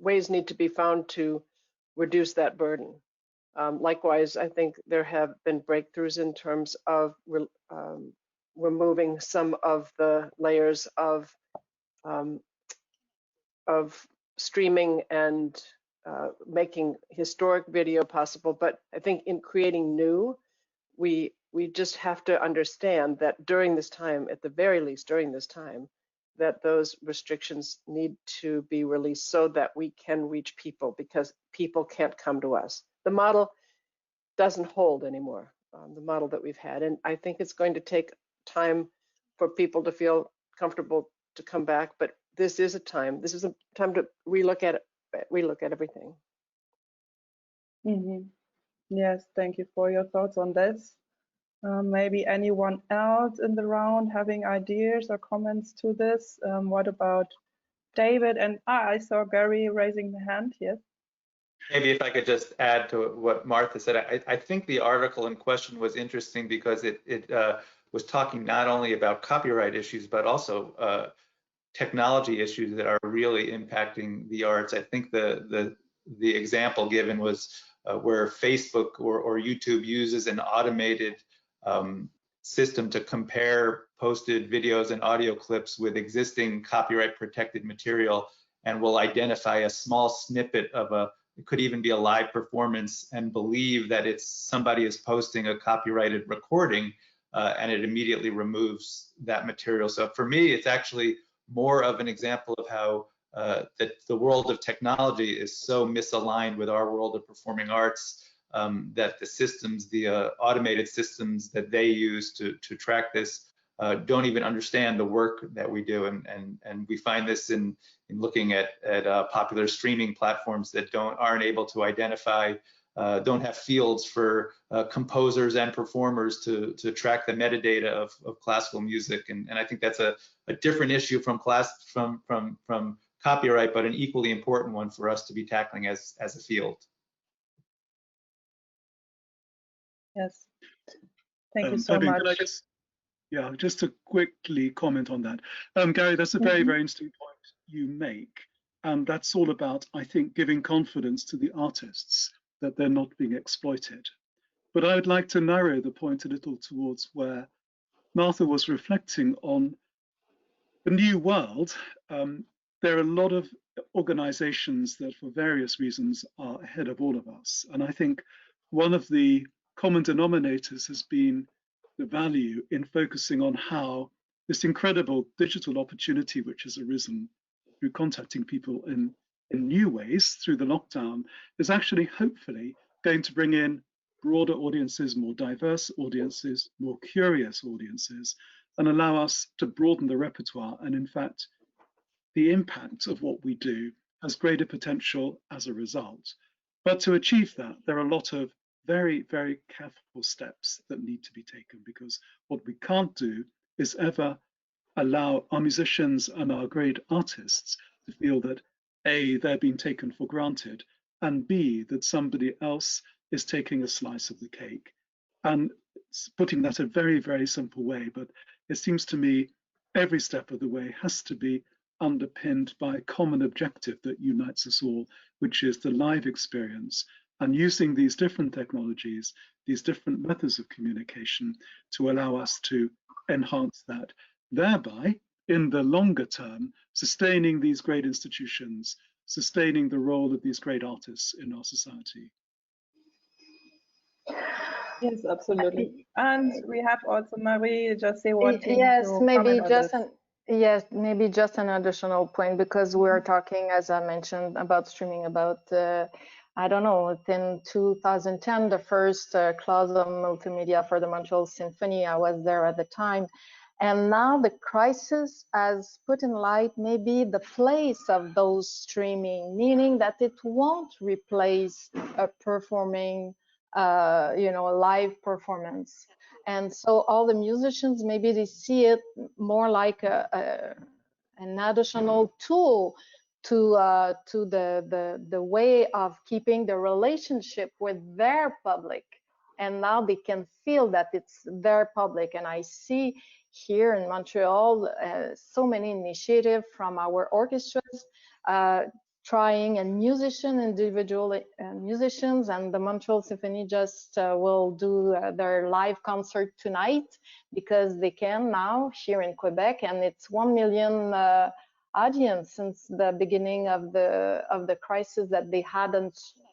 ways need to be found to reduce that burden. Likewise, I think there have been breakthroughs in terms of removing some of the layers of streaming and making historic video possible. But I think in creating new, we just have to understand that during this time, at the very least during this time, that those restrictions need to be released so that we can reach people, because people can't come to us. The model doesn't hold anymore, the model that we've had. And I think it's going to take time for people to feel comfortable to come back, but this is a time to relook at everything. Mm-hmm. Yes, thank you for your thoughts on this. Maybe anyone else in the round having ideas or comments to this? What about David? And I saw Gary raising the hand. Yes. Maybe if I could just add to what Martha said, I think the article in question was interesting because it was talking not only about copyright issues, but also technology issues that are really impacting the arts. I think the example given was where Facebook or YouTube uses an automated system to compare posted videos and audio clips with existing copyright protected material, and will identify a small snippet of it could even be a live performance, and believe that it's somebody is posting a copyrighted recording, and it immediately removes that material. So for me, it's actually more of an example of how that the world of technology is so misaligned with our world of performing arts, that the systems, the automated systems that they use to track this, don't even understand the work that we do, and we find this in looking at popular streaming platforms that aren't able to identify, don't have fields for composers and performers to track the metadata of classical music, and I think that's a different issue from copyright, but an equally important one for us to be tackling as a field. Yes, thank you so Fabian, much. can I just to quickly comment on that. Gary, that's a very, very interesting point you make. And that's all about, I think, giving confidence to the artists that they're not being exploited. But I would like to narrow the point a little towards where Martha was reflecting on the new world. There are a lot of organizations that for various reasons are ahead of all of us. And I think one of the common denominators has been the value in focusing on how this incredible digital opportunity which has arisen through contacting people in new ways through the lockdown is actually hopefully going to bring in broader audiences, more diverse audiences, more curious audiences, and allow us to broaden the repertoire. And in fact, the impact of what we do has greater potential as a result. But to achieve that, there are a lot of very, very careful steps that need to be taken, because what we can't do is ever allow our musicians and our great artists to feel that A, they're being taken for granted, and B, that somebody else is taking a slice of the cake. And putting that a very, very simple way, but it seems to me every step of the way has to be underpinned by a common objective that unites us all, which is the live experience, and using these different technologies, these different methods of communication to allow us to enhance that, thereby, in the longer term, sustaining these great institutions, sustaining the role of these great artists in our society. Yes, absolutely. And we have also Marie-Josée wanting yes, to maybe comment just on this. Yes, maybe just an additional point, because we're talking, as I mentioned, about streaming, about I don't know, in 2010, the first clause on multimedia for the Montreal Symphony, I was there at the time. And now the crisis has put in light maybe the place of those streaming, meaning that it won't replace a performing, you know, a live performance. And so all the musicians, maybe they see it more like an additional tool to the way of keeping the relationship with their public. And now they can feel that it's their public. And I see here in Montreal so many initiatives from our orchestras trying, and individual musicians, and the Montreal Symphony just will do their live concert tonight, because they can now here in Quebec, and it's 1 million audience since the beginning of the crisis that they had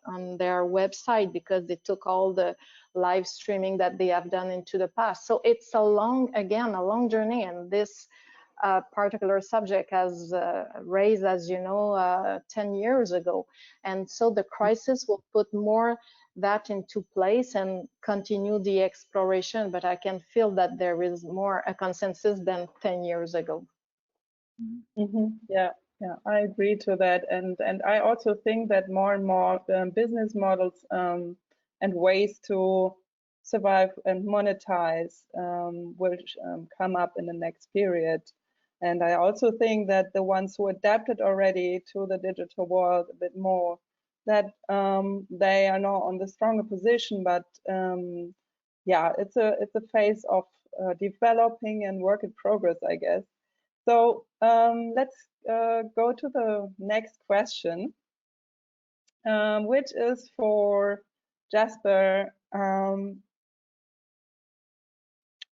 on their website, because they took all the live streaming that they have done into the past. So it's a long journey, and this particular subject has raised, as you know, 10 years ago. And so the crisis will put more that into place and continue the exploration, but I can feel that there is more a consensus than 10 years ago. Yeah, I agree to that. And I also think that more and more business models and ways to survive and monetize will come up in the next period. And I also think that the ones who adapted already to the digital world a bit more, that they are now on the stronger position. But yeah, it's a phase of developing and work in progress, I guess. So let's go to the next question, which is for Jasper.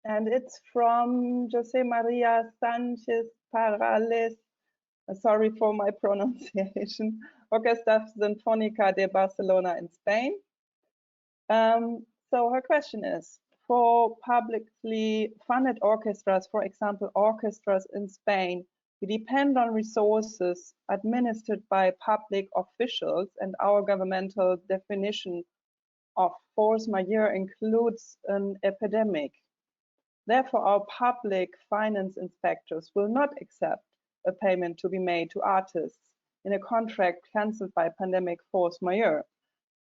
And it's from José María Sánchez Parales. Sorry for my pronunciation. Orquestra Sinfónica de Barcelona in Spain. So her question is, for publicly funded orchestras, for example, orchestras in Spain, we depend on resources administered by public officials, and our governmental definition of force majeure includes an epidemic. Therefore, our public finance inspectors will not accept a payment to be made to artists in a contract cancelled by pandemic force majeure.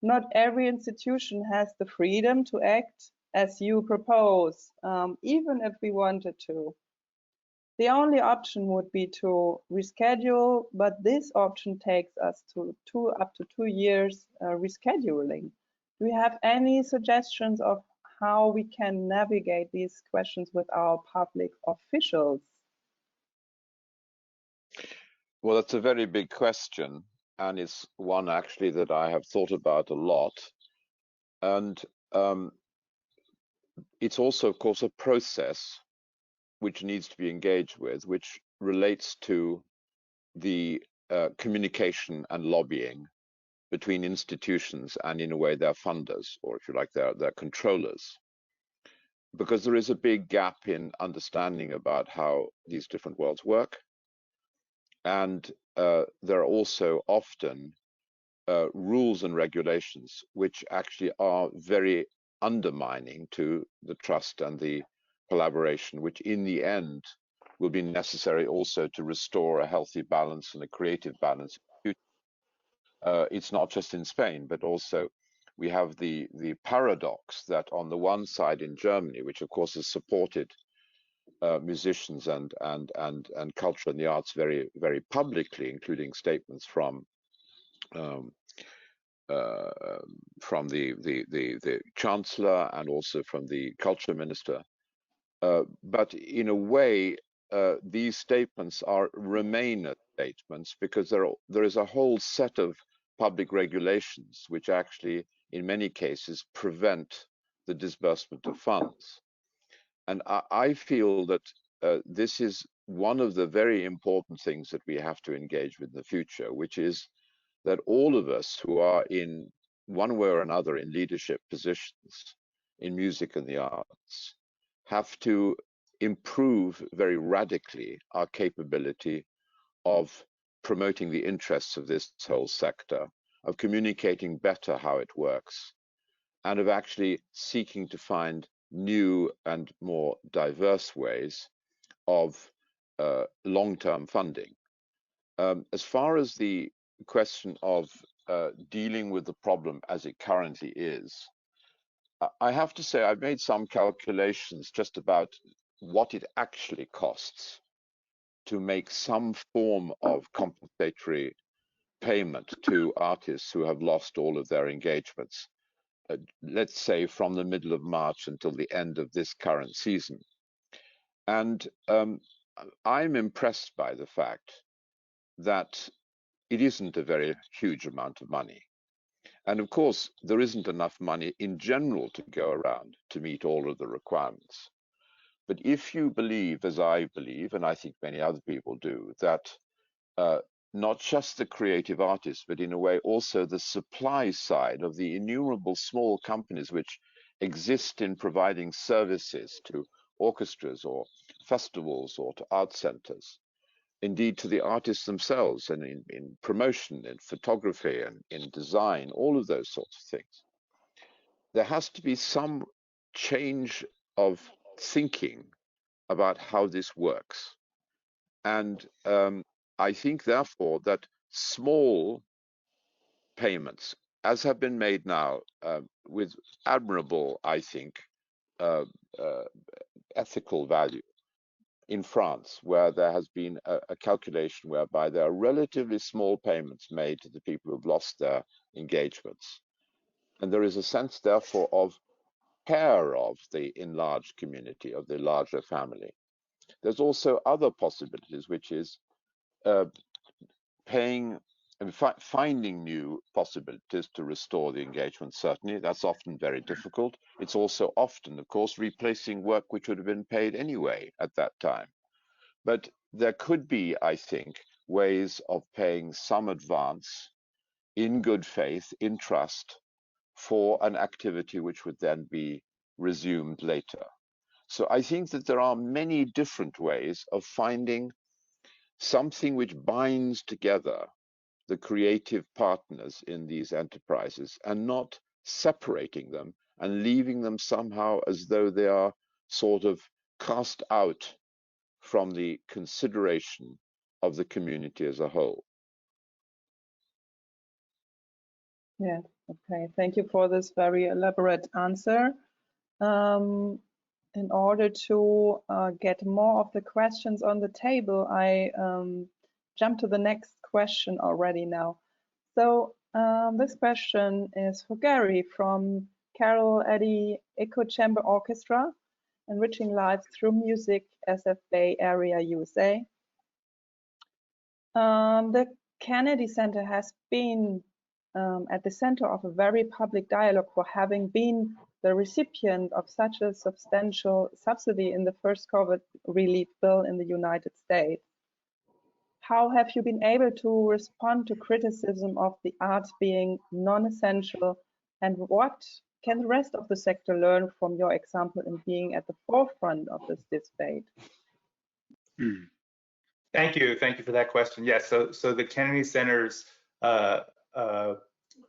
Not every institution has the freedom to act as you propose, even if we wanted to. The only option would be to reschedule, but this option takes us to up to 2 years rescheduling. Do you have any suggestions of how we can navigate these questions with our public officials? Well, that's a very big question, and it's one actually that I have thought about a lot. And it's also, of course, a process which needs to be engaged with, which relates to the communication and lobbying between institutions and, in a way, their funders, or if you like, their controllers. Because there is a big gap in understanding about how these different worlds work. And there are also often rules and regulations which actually are very undermining to the trust and the collaboration, which in the end will be necessary also to restore a healthy balance and a creative balance. It's not just in Spain, but also we have the paradox that on the one side in Germany, which of course has supported musicians and culture and the arts very, very publicly, including statements from the chancellor and also from the culture minister. But in a way, these statements remain statements because there is a whole set of public regulations which actually, in many cases, prevent the disbursement of funds. And I feel that this is one of the very important things that we have to engage with in the future, which is that all of us who are in one way or another in leadership positions in music and the arts have to improve very radically our capability of promoting the interests of this whole sector, of communicating better how it works, and of actually seeking to find new and more diverse ways of long-term funding. As far as the question of dealing with the problem as it currently is, I have to say I've made some calculations just about what it actually costs to make some form of compensatory payment to artists who have lost all of their engagements, let's say from the middle of March until the end of this current season. And I'm impressed by the fact that it isn't a very huge amount of money. And of course, there isn't enough money in general to go around to meet all of the requirements. But if you believe, as I believe, and I think many other people do, that not just the creative artists, but in a way also the supply side of the innumerable small companies which exist in providing services to orchestras or festivals or to art centers, indeed to the artists themselves, and in promotion, in photography and in design, all of those sorts of things. There has to be some change of thinking about how this works. And I think, therefore, that small payments as have been made now with admirable, I think, ethical value in France, where there has been a calculation whereby there are relatively small payments made to the people who've lost their engagements. And there is a sense, therefore, of care of the enlarged community, of the larger family. There's also other possibilities, which is paying and finding new possibilities to restore the engagement. Certainly, that's often very difficult. It's also often, of course, replacing work which would have been paid anyway at that time. But there could be, I think, ways of paying some advance in good faith, in trust, for an activity which would then be resumed later. So I think that there are many different ways of finding something which binds together the creative partners in these enterprises and not separating them and leaving them somehow as though they are sort of cast out from the consideration of the community as a whole. Yeah, okay. Thank you for this very elaborate answer. In order to get more of the questions on the table, I jump to the next question already now. So this question is for Gary from Carol Eddy Echo Chamber Orchestra, Enriching Lives Through Music, SF Bay Area, USA. The Kennedy Center has been at the center of a very public dialogue for having been the recipient of such a substantial subsidy in the first COVID relief bill in the United States. How have you been able to respond to criticism of the arts being non-essential, and what can the rest of the sector learn from your example in being at the forefront of this debate? Thank you for that question. Yes, so the Kennedy Center's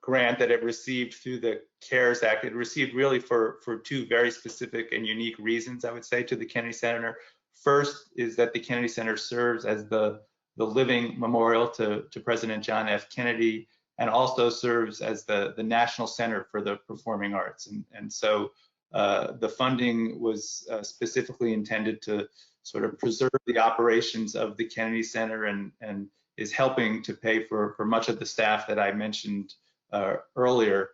grant that it received through the CARES Act, it received really for two very specific and unique reasons, I would say, to the Kennedy Center. First is that the Kennedy Center serves as the living memorial to President John F. Kennedy, and also serves as the National Center for the Performing Arts. And so the funding was specifically intended to sort of preserve the operations of the Kennedy Center and is helping to pay for much of the staff that I mentioned earlier,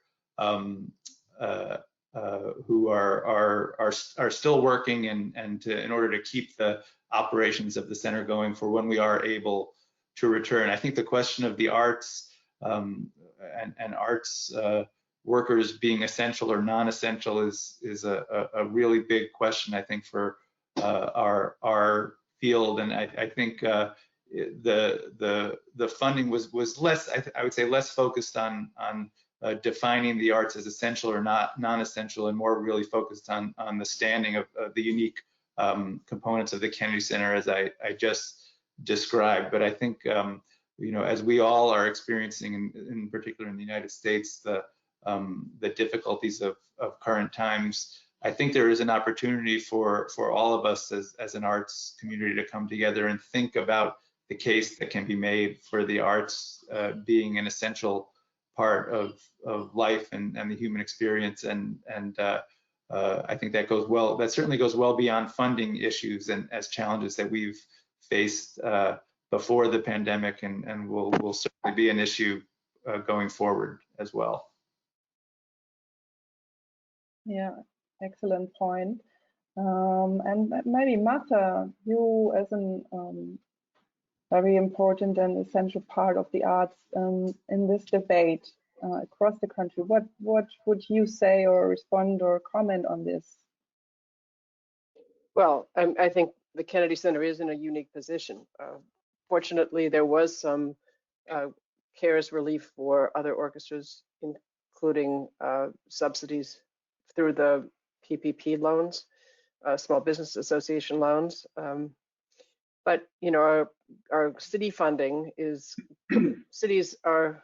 who are still working in order to keep the operations of the center going for when we are able to return. I think the question of the arts and arts workers being essential or non-essential is a really big question, I think, for our field. And I think the funding was less, I would say, less focused on defining the arts as essential or non-essential, and more really focused on the standing of the unique components of the Kennedy Center as I just described. But I think you know, as we all are experiencing, in particular in the United States, the difficulties of current times, I think there is an opportunity for all of us as an arts community to come together and think about the case that can be made for the arts being an essential part of life and the human experience. And I think that goes well. That certainly goes well beyond funding issues and as challenges that we've faced before the pandemic, and will certainly be an issue going forward as well. Yeah, excellent point. And maybe Martha, you as an very important and essential part of the arts in this debate across the country, what would you say or respond or comment on this? Well, I think the Kennedy Center is in a unique position. Fortunately, there was some CARES relief for other orchestras, including subsidies through the PPP loans, Small Business Association loans. But you know, our city funding is, cities are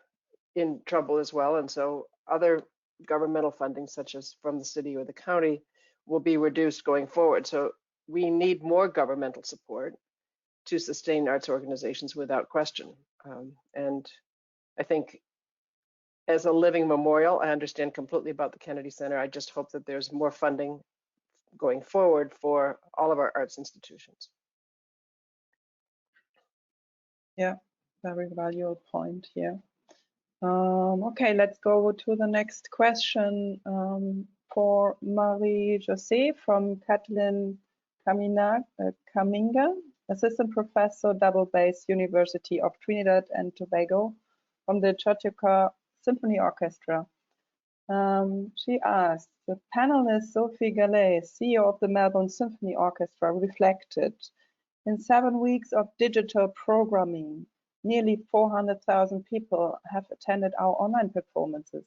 in trouble as well, and so other governmental funding, such as from the city or the county, will be reduced going forward. So we need more governmental support to sustain arts organizations without question. And I think as a living memorial. I understand completely about the Kennedy Center. I just hope that there's more funding going forward for all of our arts institutions. Yeah, very valuable point here. Okay, let's go to the next question for Marie-Josée from Kathleen Kaminga, Assistant Professor, Double Bass, University of Trinidad and Tobago, from the Chautauqua Symphony Orchestra. She asked, the panelist Sophie Gallet, CEO of the Melbourne Symphony Orchestra, reflected, in 7 weeks of digital programming, nearly 400,000 people have attended our online performances.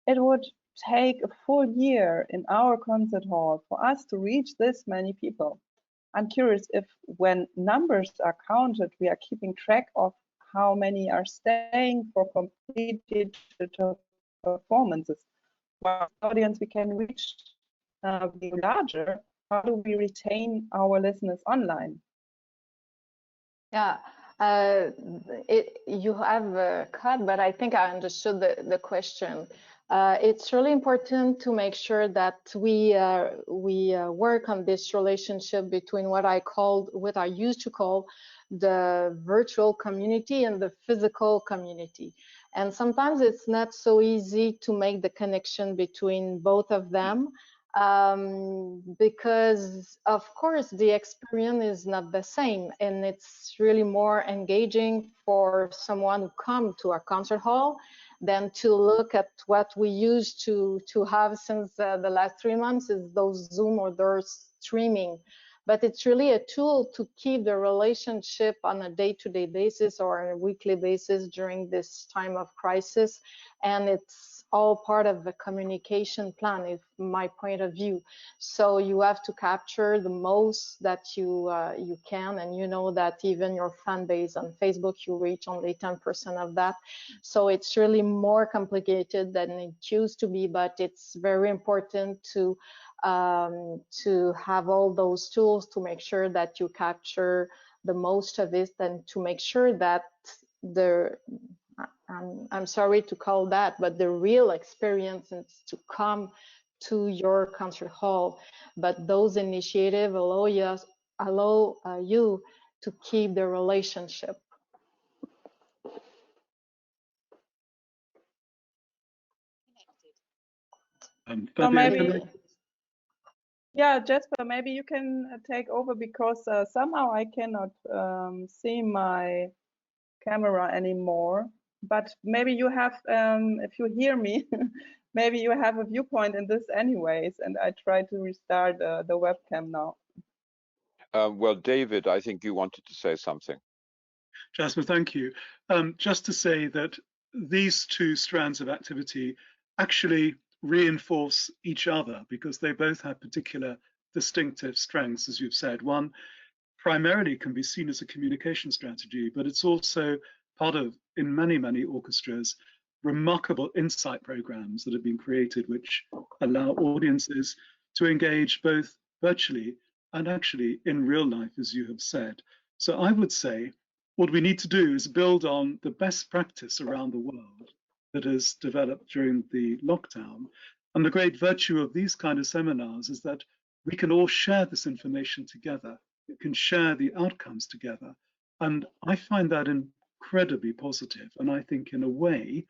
It would take a full year in our concert hall for us to reach this many people. I'm curious if, when numbers are counted, we are keeping track of how many are staying for complete digital performances. While the audience we can reach be larger, how do we retain our listeners online? Yeah, you have cut, but I think I understood the question. It's really important to make sure that we work on this relationship between what I used to call the virtual community and the physical community. And sometimes it's not so easy to make the connection between both of them, because of course the experience is not the same, and it's really more engaging for someone who come to a concert hall than to look at what we used to have since the last 3 months, is those Zoom or those streaming. But it's really a tool to keep the relationship on a day-to-day basis or a weekly basis during this time of crisis. And it's all part of the communication plan, if my point of view. So you have to capture the most that you can, and you know that even your fan base on Facebook, you reach only 10% of that. So it's really more complicated than it used to be, but it's very important to have all those tools to make sure that you capture the most of it, and to make sure that I'm sorry to call that, but the real experience is to come to your concert hall. But those initiatives allow you to keep the relationship. So maybe, yeah, Jasper, maybe you can take over, because somehow I cannot see my camera anymore. But maybe you have, if you hear me, maybe you have a viewpoint in this anyways, and I try to restart the webcam now. Well, David, I think you wanted to say something. Jasper, thank you. Just to say that these two strands of activity actually reinforce each other, because they both have particular distinctive strengths, as you've said. One primarily can be seen as a communication strategy, but it's also part of, in many, many orchestras, remarkable insight programs that have been created, which allow audiences to engage both virtually and actually in real life, as you have said. So I would say what we need to do is build on the best practice around the world that has developed during the lockdown. And the great virtue of these kind of seminars is that we can all share this information together. We can share the outcomes together. And I find that incredibly positive. And I think in a way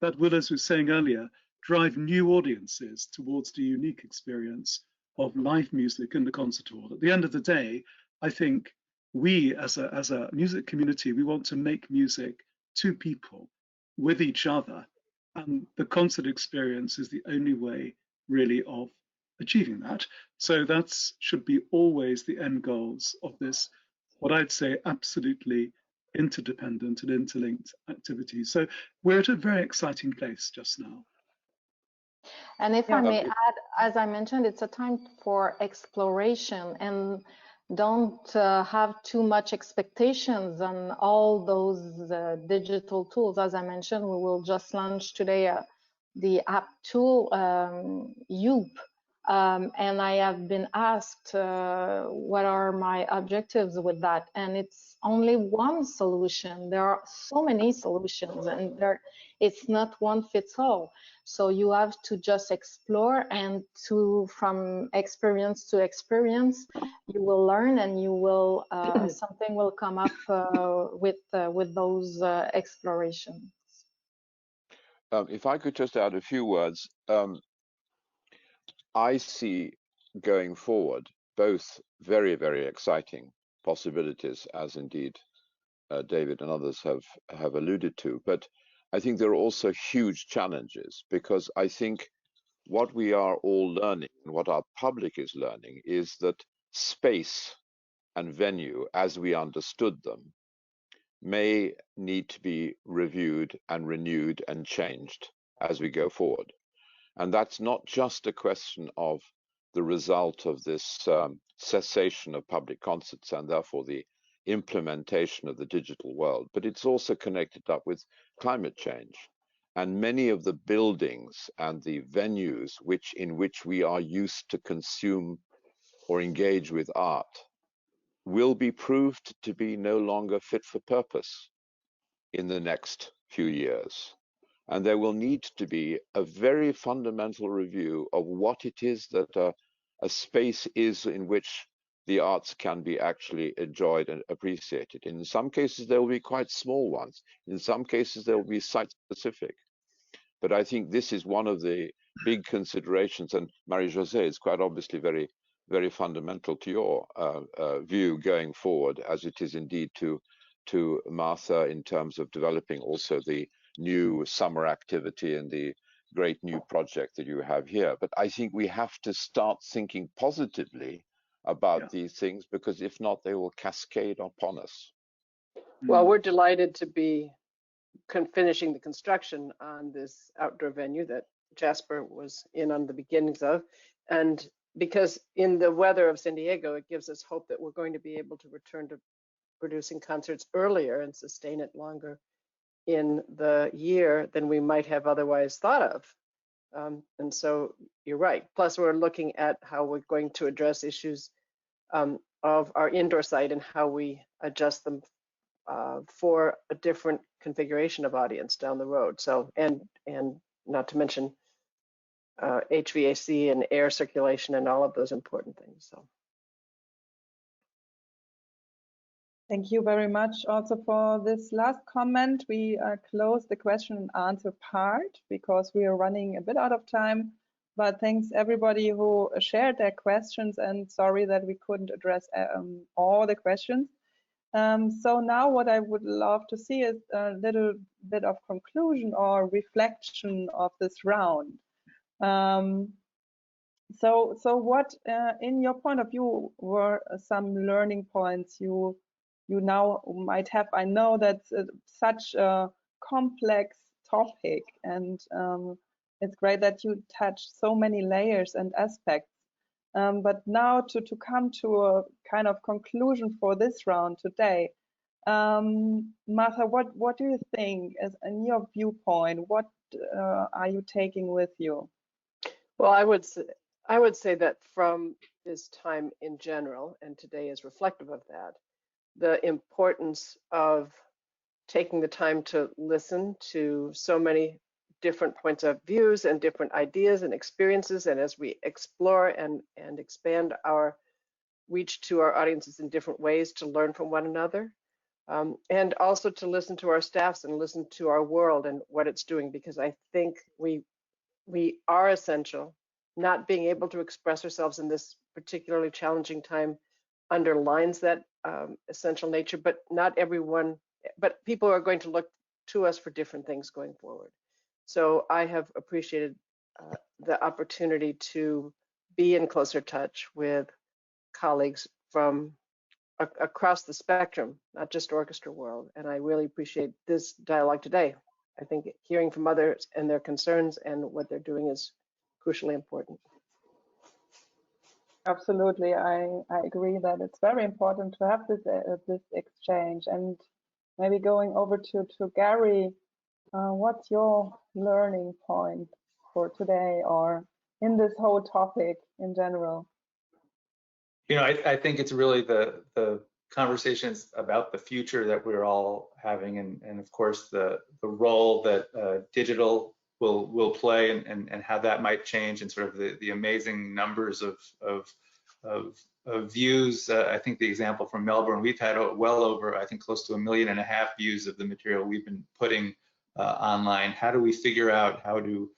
that will, as we were saying earlier, drive new audiences towards the unique experience of live music in the concert hall. At the end of the day, I think we as a music community, we want to make music to people, with each other. And the concert experience is the only way really of achieving that. So that should be always the end goals of this, what I'd say, absolutely interdependent and interlinked activities. So we're at a very exciting place just now. And if I may add, as I mentioned, it's a time for exploration, and don't have too much expectations on all those digital tools. As I mentioned, we will just launch today the app tool, Youp, And I have been asked what are my objectives with that, and it's only one solution. There are so many solutions, and it's not one fits all. So you have to just explore, and from experience to experience, you will learn, and you will something will come up with those explorations. If I could just add a few words, I see going forward both very, very exciting possibilities, as indeed David and others have alluded to, but I think there are also huge challenges, because I think what we are all learning and what our public is learning is that space and venue, as we understood them, may need to be reviewed and renewed and changed as we go forward. And that's not just a question of the result of this cessation of public concerts and therefore the implementation of the digital world, but it's also connected up with climate change. And many of the buildings and the venues in which we are used to consume or engage with art will be proved to be no longer fit for purpose in the next few years. And there will need to be a very fundamental review of what it is that a space is in which the arts can be actually enjoyed and appreciated. In some cases, there will be quite small ones. In some cases, there will be site-specific. But I think this is one of the big considerations, and Marie-Josée is quite obviously very, very fundamental to your view going forward, as it is indeed to Martha in terms of developing also the new summer activity and the great new project that you have here. But I think we have to start thinking positively about these things, because if not, they will cascade upon us. Well, we're delighted to be finishing the construction on this outdoor venue that Jasper was in on the beginnings of. And because in the weather of San Diego, it gives us hope that we're going to be able to return to producing concerts earlier and sustain it longer in the year than we might have otherwise thought of. And so you're right. Plus, we're looking at how we're going to address issues of our indoor site and how we adjust them for a different configuration of audience down the road. So, and not to mention HVAC and air circulation and all of those important things. So. Thank you very much also for this last comment. We close the question and answer part because we are running a bit out of time. But thanks everybody who shared their questions, and sorry that we couldn't address all the questions. So now what I would love to see is a little bit of conclusion or reflection of this round. So what, in your point of view, were some learning points you now might have? I know that's such a complex topic, and it's great that you touch so many layers and aspects. But now to come to a kind of conclusion for this round today, Martha, what do you think, as in your viewpoint, what are you taking with you? Well, I would say that from this time in general, and today is reflective of that, the importance of taking the time to listen to so many different points of views and different ideas and experiences, and as we explore and expand our reach to our audiences in different ways, to learn from one another, and also to listen to our staffs and listen to our world and what it's doing, because I think we are essential. Not being able to express ourselves in this particularly challenging time underlines that essential nature, but not everyone, but people are going to look to us for different things going forward. So I have appreciated the opportunity to be in closer touch with colleagues from across the spectrum, not just orchestra world. And I really appreciate this dialogue today. I think hearing from others and their concerns and what they're doing is crucially important. Absolutely, I agree that it's very important to have this exchange. And maybe going over to Gary, what's your learning point for today, or in this whole topic in general? You know, I think it's really the conversations about the future that we're all having, and of course the role that digital will play, and how that might change, and sort of the amazing numbers of views. I think the example from Melbourne, we've had well over, I think, close to 1.5 million views of the material we've been putting online. How do we figure out how to,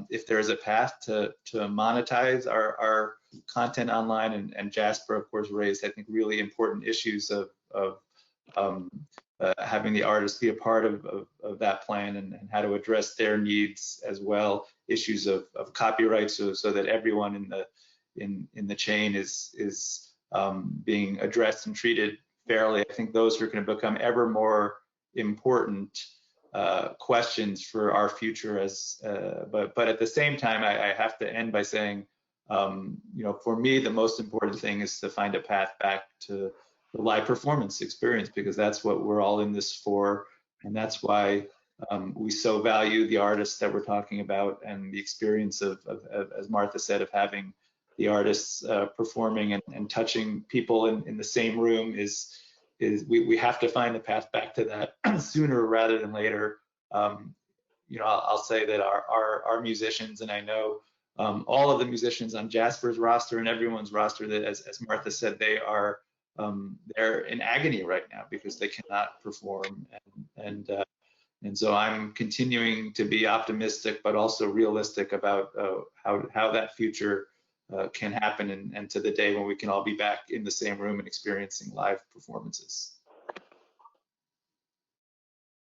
if there is a path to monetize our content online? And Jasper, of course, raised, I think, really important issues of having the artists be a part of that plan, and how to address their needs as well. Issues of copyright, so that everyone in the chain is being addressed and treated fairly. I think those are going to become ever more important questions for our future. But at the same time, I have to end by saying, you know, for me, the most important thing is to find a path back to the live performance experience, because that's what we're all in this for, and that's why we so value the artists that we're talking about, and the experience of as Martha said, of having the artists performing and touching people in the same room is we have to find a path back to that sooner rather than later. You know, I'll say that our musicians, and I know all of the musicians on Jasper's roster and everyone's roster, that as Martha said, they're in agony right now because they cannot perform, and so I'm continuing to be optimistic but also realistic about how that future can happen, and to the day when we can all be back in the same room and experiencing live performances.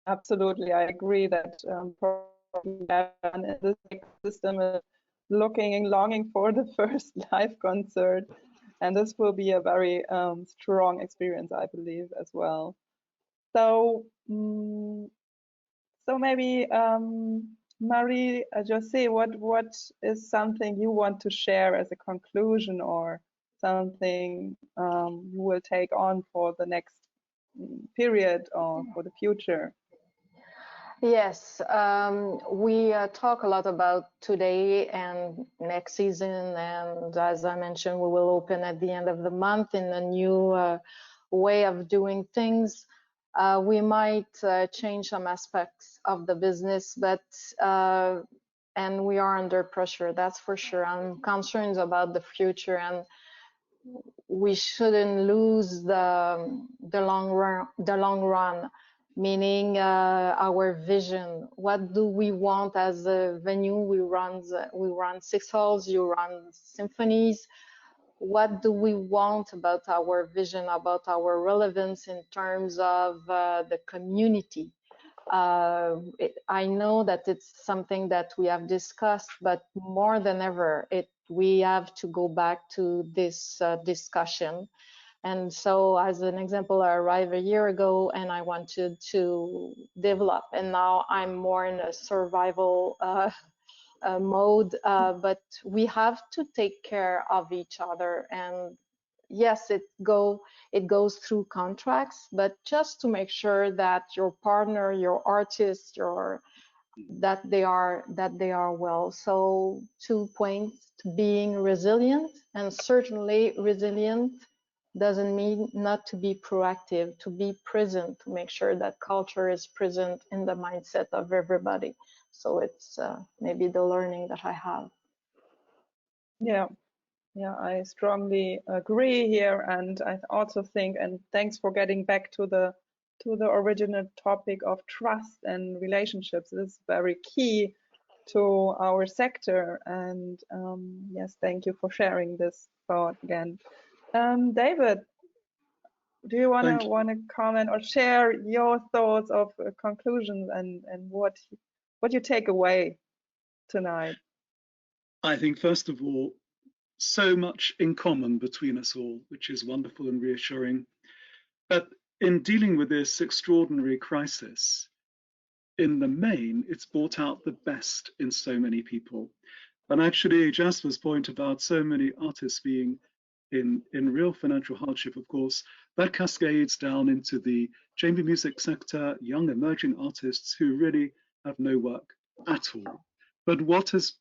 Absolutely, I agree that this system is looking and longing for the first live concert, and this will be a very strong experience, I believe, as well. So, so maybe Marie-Josée, what is something you want to share as a conclusion, or something you will take on for the next period or for the future? Yes, we talk a lot about today and next season, and as I mentioned, we will open at the end of the month in a new way of doing things. We might change some aspects of the business, but and we are under pressure, that's for sure. I'm concerned about the future, and we shouldn't lose the long run. Meaning our vision. What do we want as a venue? We run 6 halls, you run symphonies. What do we want about our vision, about our relevance in terms of the community? I know that it's something that we have discussed, but more than ever, we have to go back to this discussion. And so, as an example, I arrived a year ago and I wanted to develop, and now I'm more in a survival mode, but we have to take care of each other. And yes, it goes through contracts, but just to make sure that your partner, your artist, that they are well. So 2 points: being resilient, and certainly resilient doesn't mean not to be proactive, to be present, to make sure that culture is present in the mindset of everybody. So it's maybe the learning that I have. Yeah, I strongly agree here, and I also think, and thanks for getting back to the original topic of trust and relationships. This is very key to our sector, and yes, thank you for sharing this thought again. David, do you want to comment or share your thoughts of conclusions and what you take away tonight? I think, first of all, so much in common between us all, which is wonderful and reassuring. But in dealing with this extraordinary crisis, in the main, it's brought out the best in so many people. And actually, Jasper's point about so many artists being in real financial hardship, of course, that cascades down into the chamber music sector, young emerging artists who really have no work at all. But what has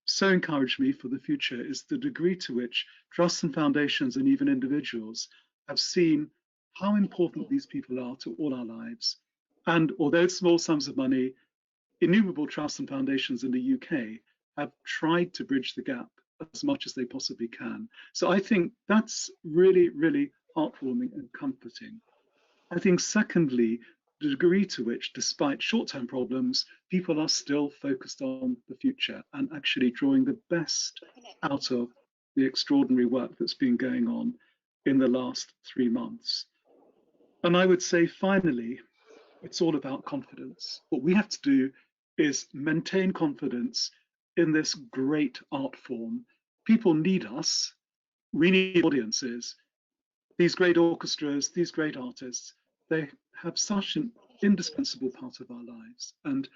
so encouraged me for the future is the degree to which trusts and foundations and even individuals have seen how important these people are to all our lives. And although it's small sums of money, innumerable trusts and foundations in the UK have tried to bridge the gap as much as they possibly can. So I think that's really, really heartwarming and comforting. I think secondly, the degree to which, despite short-term problems, people are still focused on the future and actually drawing the best out of the extraordinary work that's been going on in the last 3 months. And I would say, finally, it's all about confidence. What we have to do is maintain confidence in this great art form. People need us. We need audiences. These great orchestras, these great artists, they have such an indispensable part of our lives. And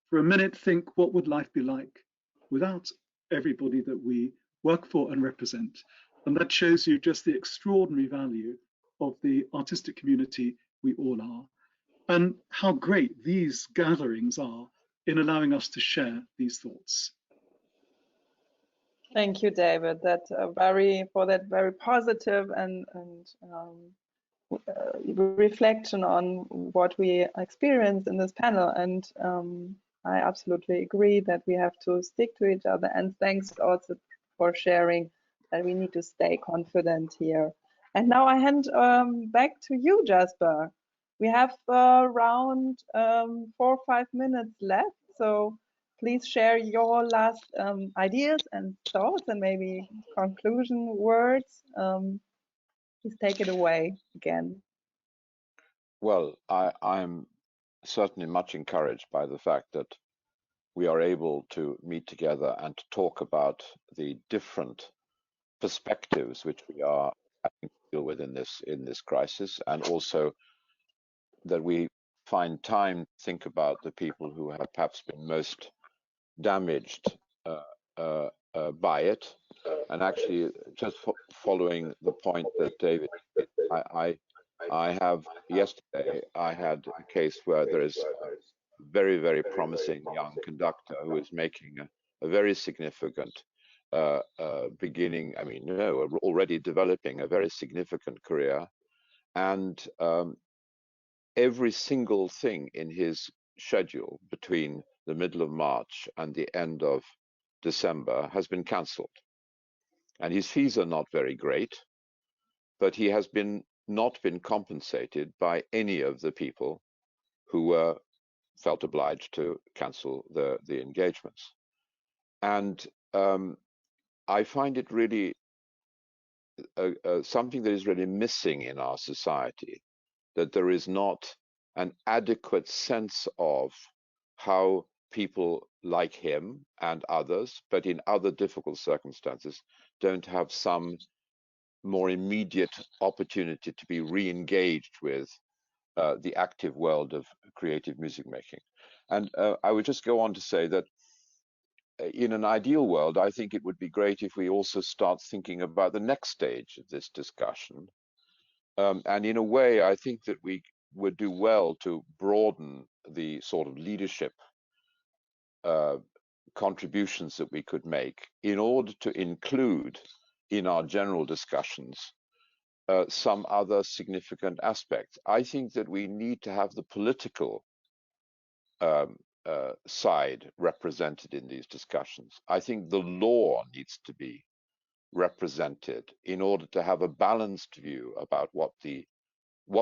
for a minute, think, what would life be like without everybody that we work for and represent? And that shows you just the extraordinary value of the artistic community we all are, and how great these gatherings are in allowing us to share these thoughts. Thank you, David. For that very positive and reflection on what we experienced in this panel. And I absolutely agree that we have to stick to each other. And thanks also for sharing that we need to stay confident here. And now I hand back to you, Jasper. We have around 4 or 5 minutes left. So please share your last ideas and thoughts and maybe conclusion words. Please take it away again. Well, I'm certainly much encouraged by the fact that we are able to meet together and to talk about the different perspectives which we are having to deal with in this crisis, and also that we find time to think about the people who have perhaps been most damaged by it. And actually, just following the point that David, yesterday I had a case where there is a very, very promising young conductor who is making a very significant already developing a very significant career, and every single thing in his schedule between the middle of March and the end of December has been cancelled. And his fees are not very great, but he has not been compensated by any of the people who felt obliged to cancel the engagements. And I find it really something that is really missing in our society, that there is not an adequate sense of how people like him and others, but in other difficult circumstances, don't have some more immediate opportunity to be re-engaged with the active world of creative music making. And I would just go on to say that in an ideal world, I think it would be great if we also start thinking about the next stage of this discussion. And in a way, I think that we would do well to broaden the sort of leadership contributions that we could make in order to include in our general discussions some other significant aspects. I think that we need to have the political side represented in these discussions. I think the law needs to be represented in order to have a balanced view about what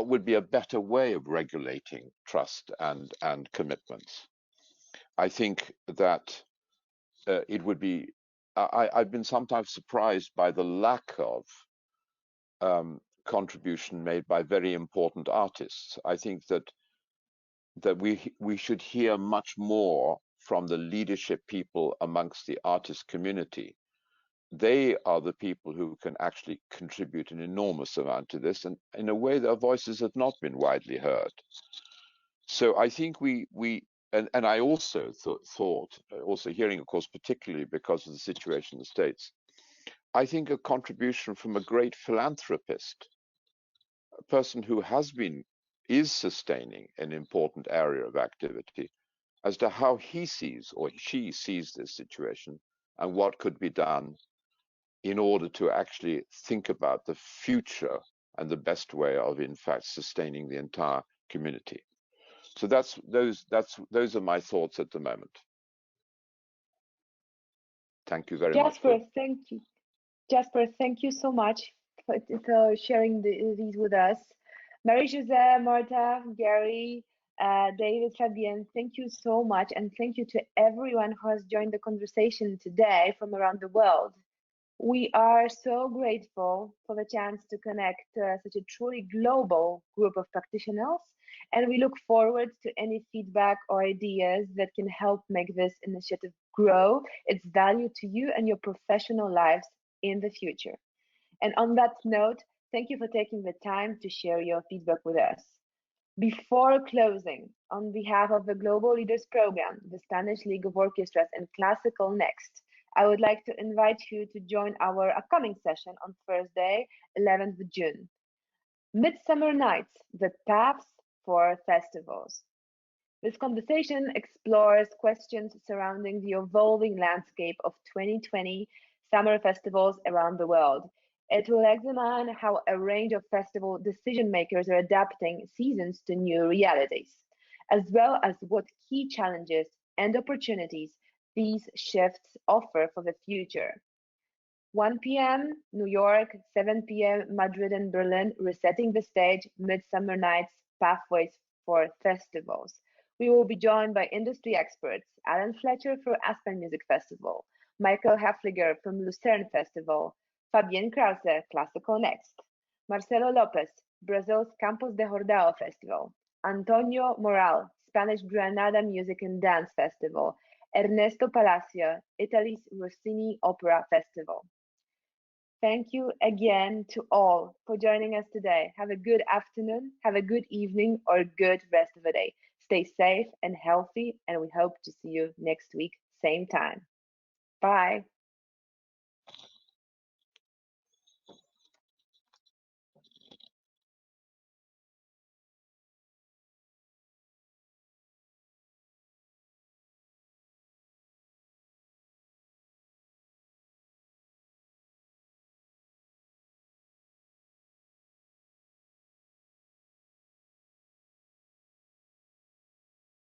would be a better way of regulating trust and commitments. I think that it would be, I've been sometimes surprised by the lack of contribution made by very important artists. I think that we should hear much more from the leadership people amongst the artist community. They are the people who can actually contribute an enormous amount to this, and in a way their voices have not been widely heard. So I think and I also thought, also hearing, of course, particularly because of the situation in the States, I think a contribution from a great philanthropist, a person who is sustaining an important area of activity, as to how he sees or she sees this situation, and what could be done in order to actually think about the future and the best way of, in fact, sustaining the entire community. So those are my thoughts at the moment. Thank you very much. Jasper, thank you. Jasper, thank you so much for sharing these with us. Marie-Josée, Marta, Gary, David, Fabienne, thank you so much. And thank you to everyone who has joined the conversation today from around the world. We are so grateful for the chance to connect such a truly global group of practitioners, and we look forward to any feedback or ideas that can help make this initiative grow its value to you and your professional lives in the future. And on that note, thank you for taking the time to share your feedback with us. Before closing, on behalf of the Global Leaders Program, the Spanish League of Orchestras, and Classical Next, I would like to invite you to join our upcoming session on Thursday, 11th June. Midsummer Nights, the Paths for Festivals. This conversation explores questions surrounding the evolving landscape of 2020 summer festivals around the world. It will examine how a range of festival decision makers are adapting seasons to new realities, as well as what key challenges and opportunities these shifts offer for the future. 1 p.m. New York, 7 p.m. Madrid and Berlin, resetting the stage, Midsummer Nights, Pathways for Festivals. We will be joined by industry experts, Alan Fletcher from Aspen Music Festival, Michael Hafliger from Lucerne Festival, Fabienne Krause, Classical Next, Marcelo Lopez, Brazil's Campos de Jordão Festival, Antonio Moral, Spanish Granada Music and Dance Festival, Ernesto Palacio, Italy's Rossini Opera Festival. Thank you again to all for joining us today. Have a good afternoon, have a good evening, or a good rest of the day. Stay safe and healthy, and we hope to see you next week, same time. Bye.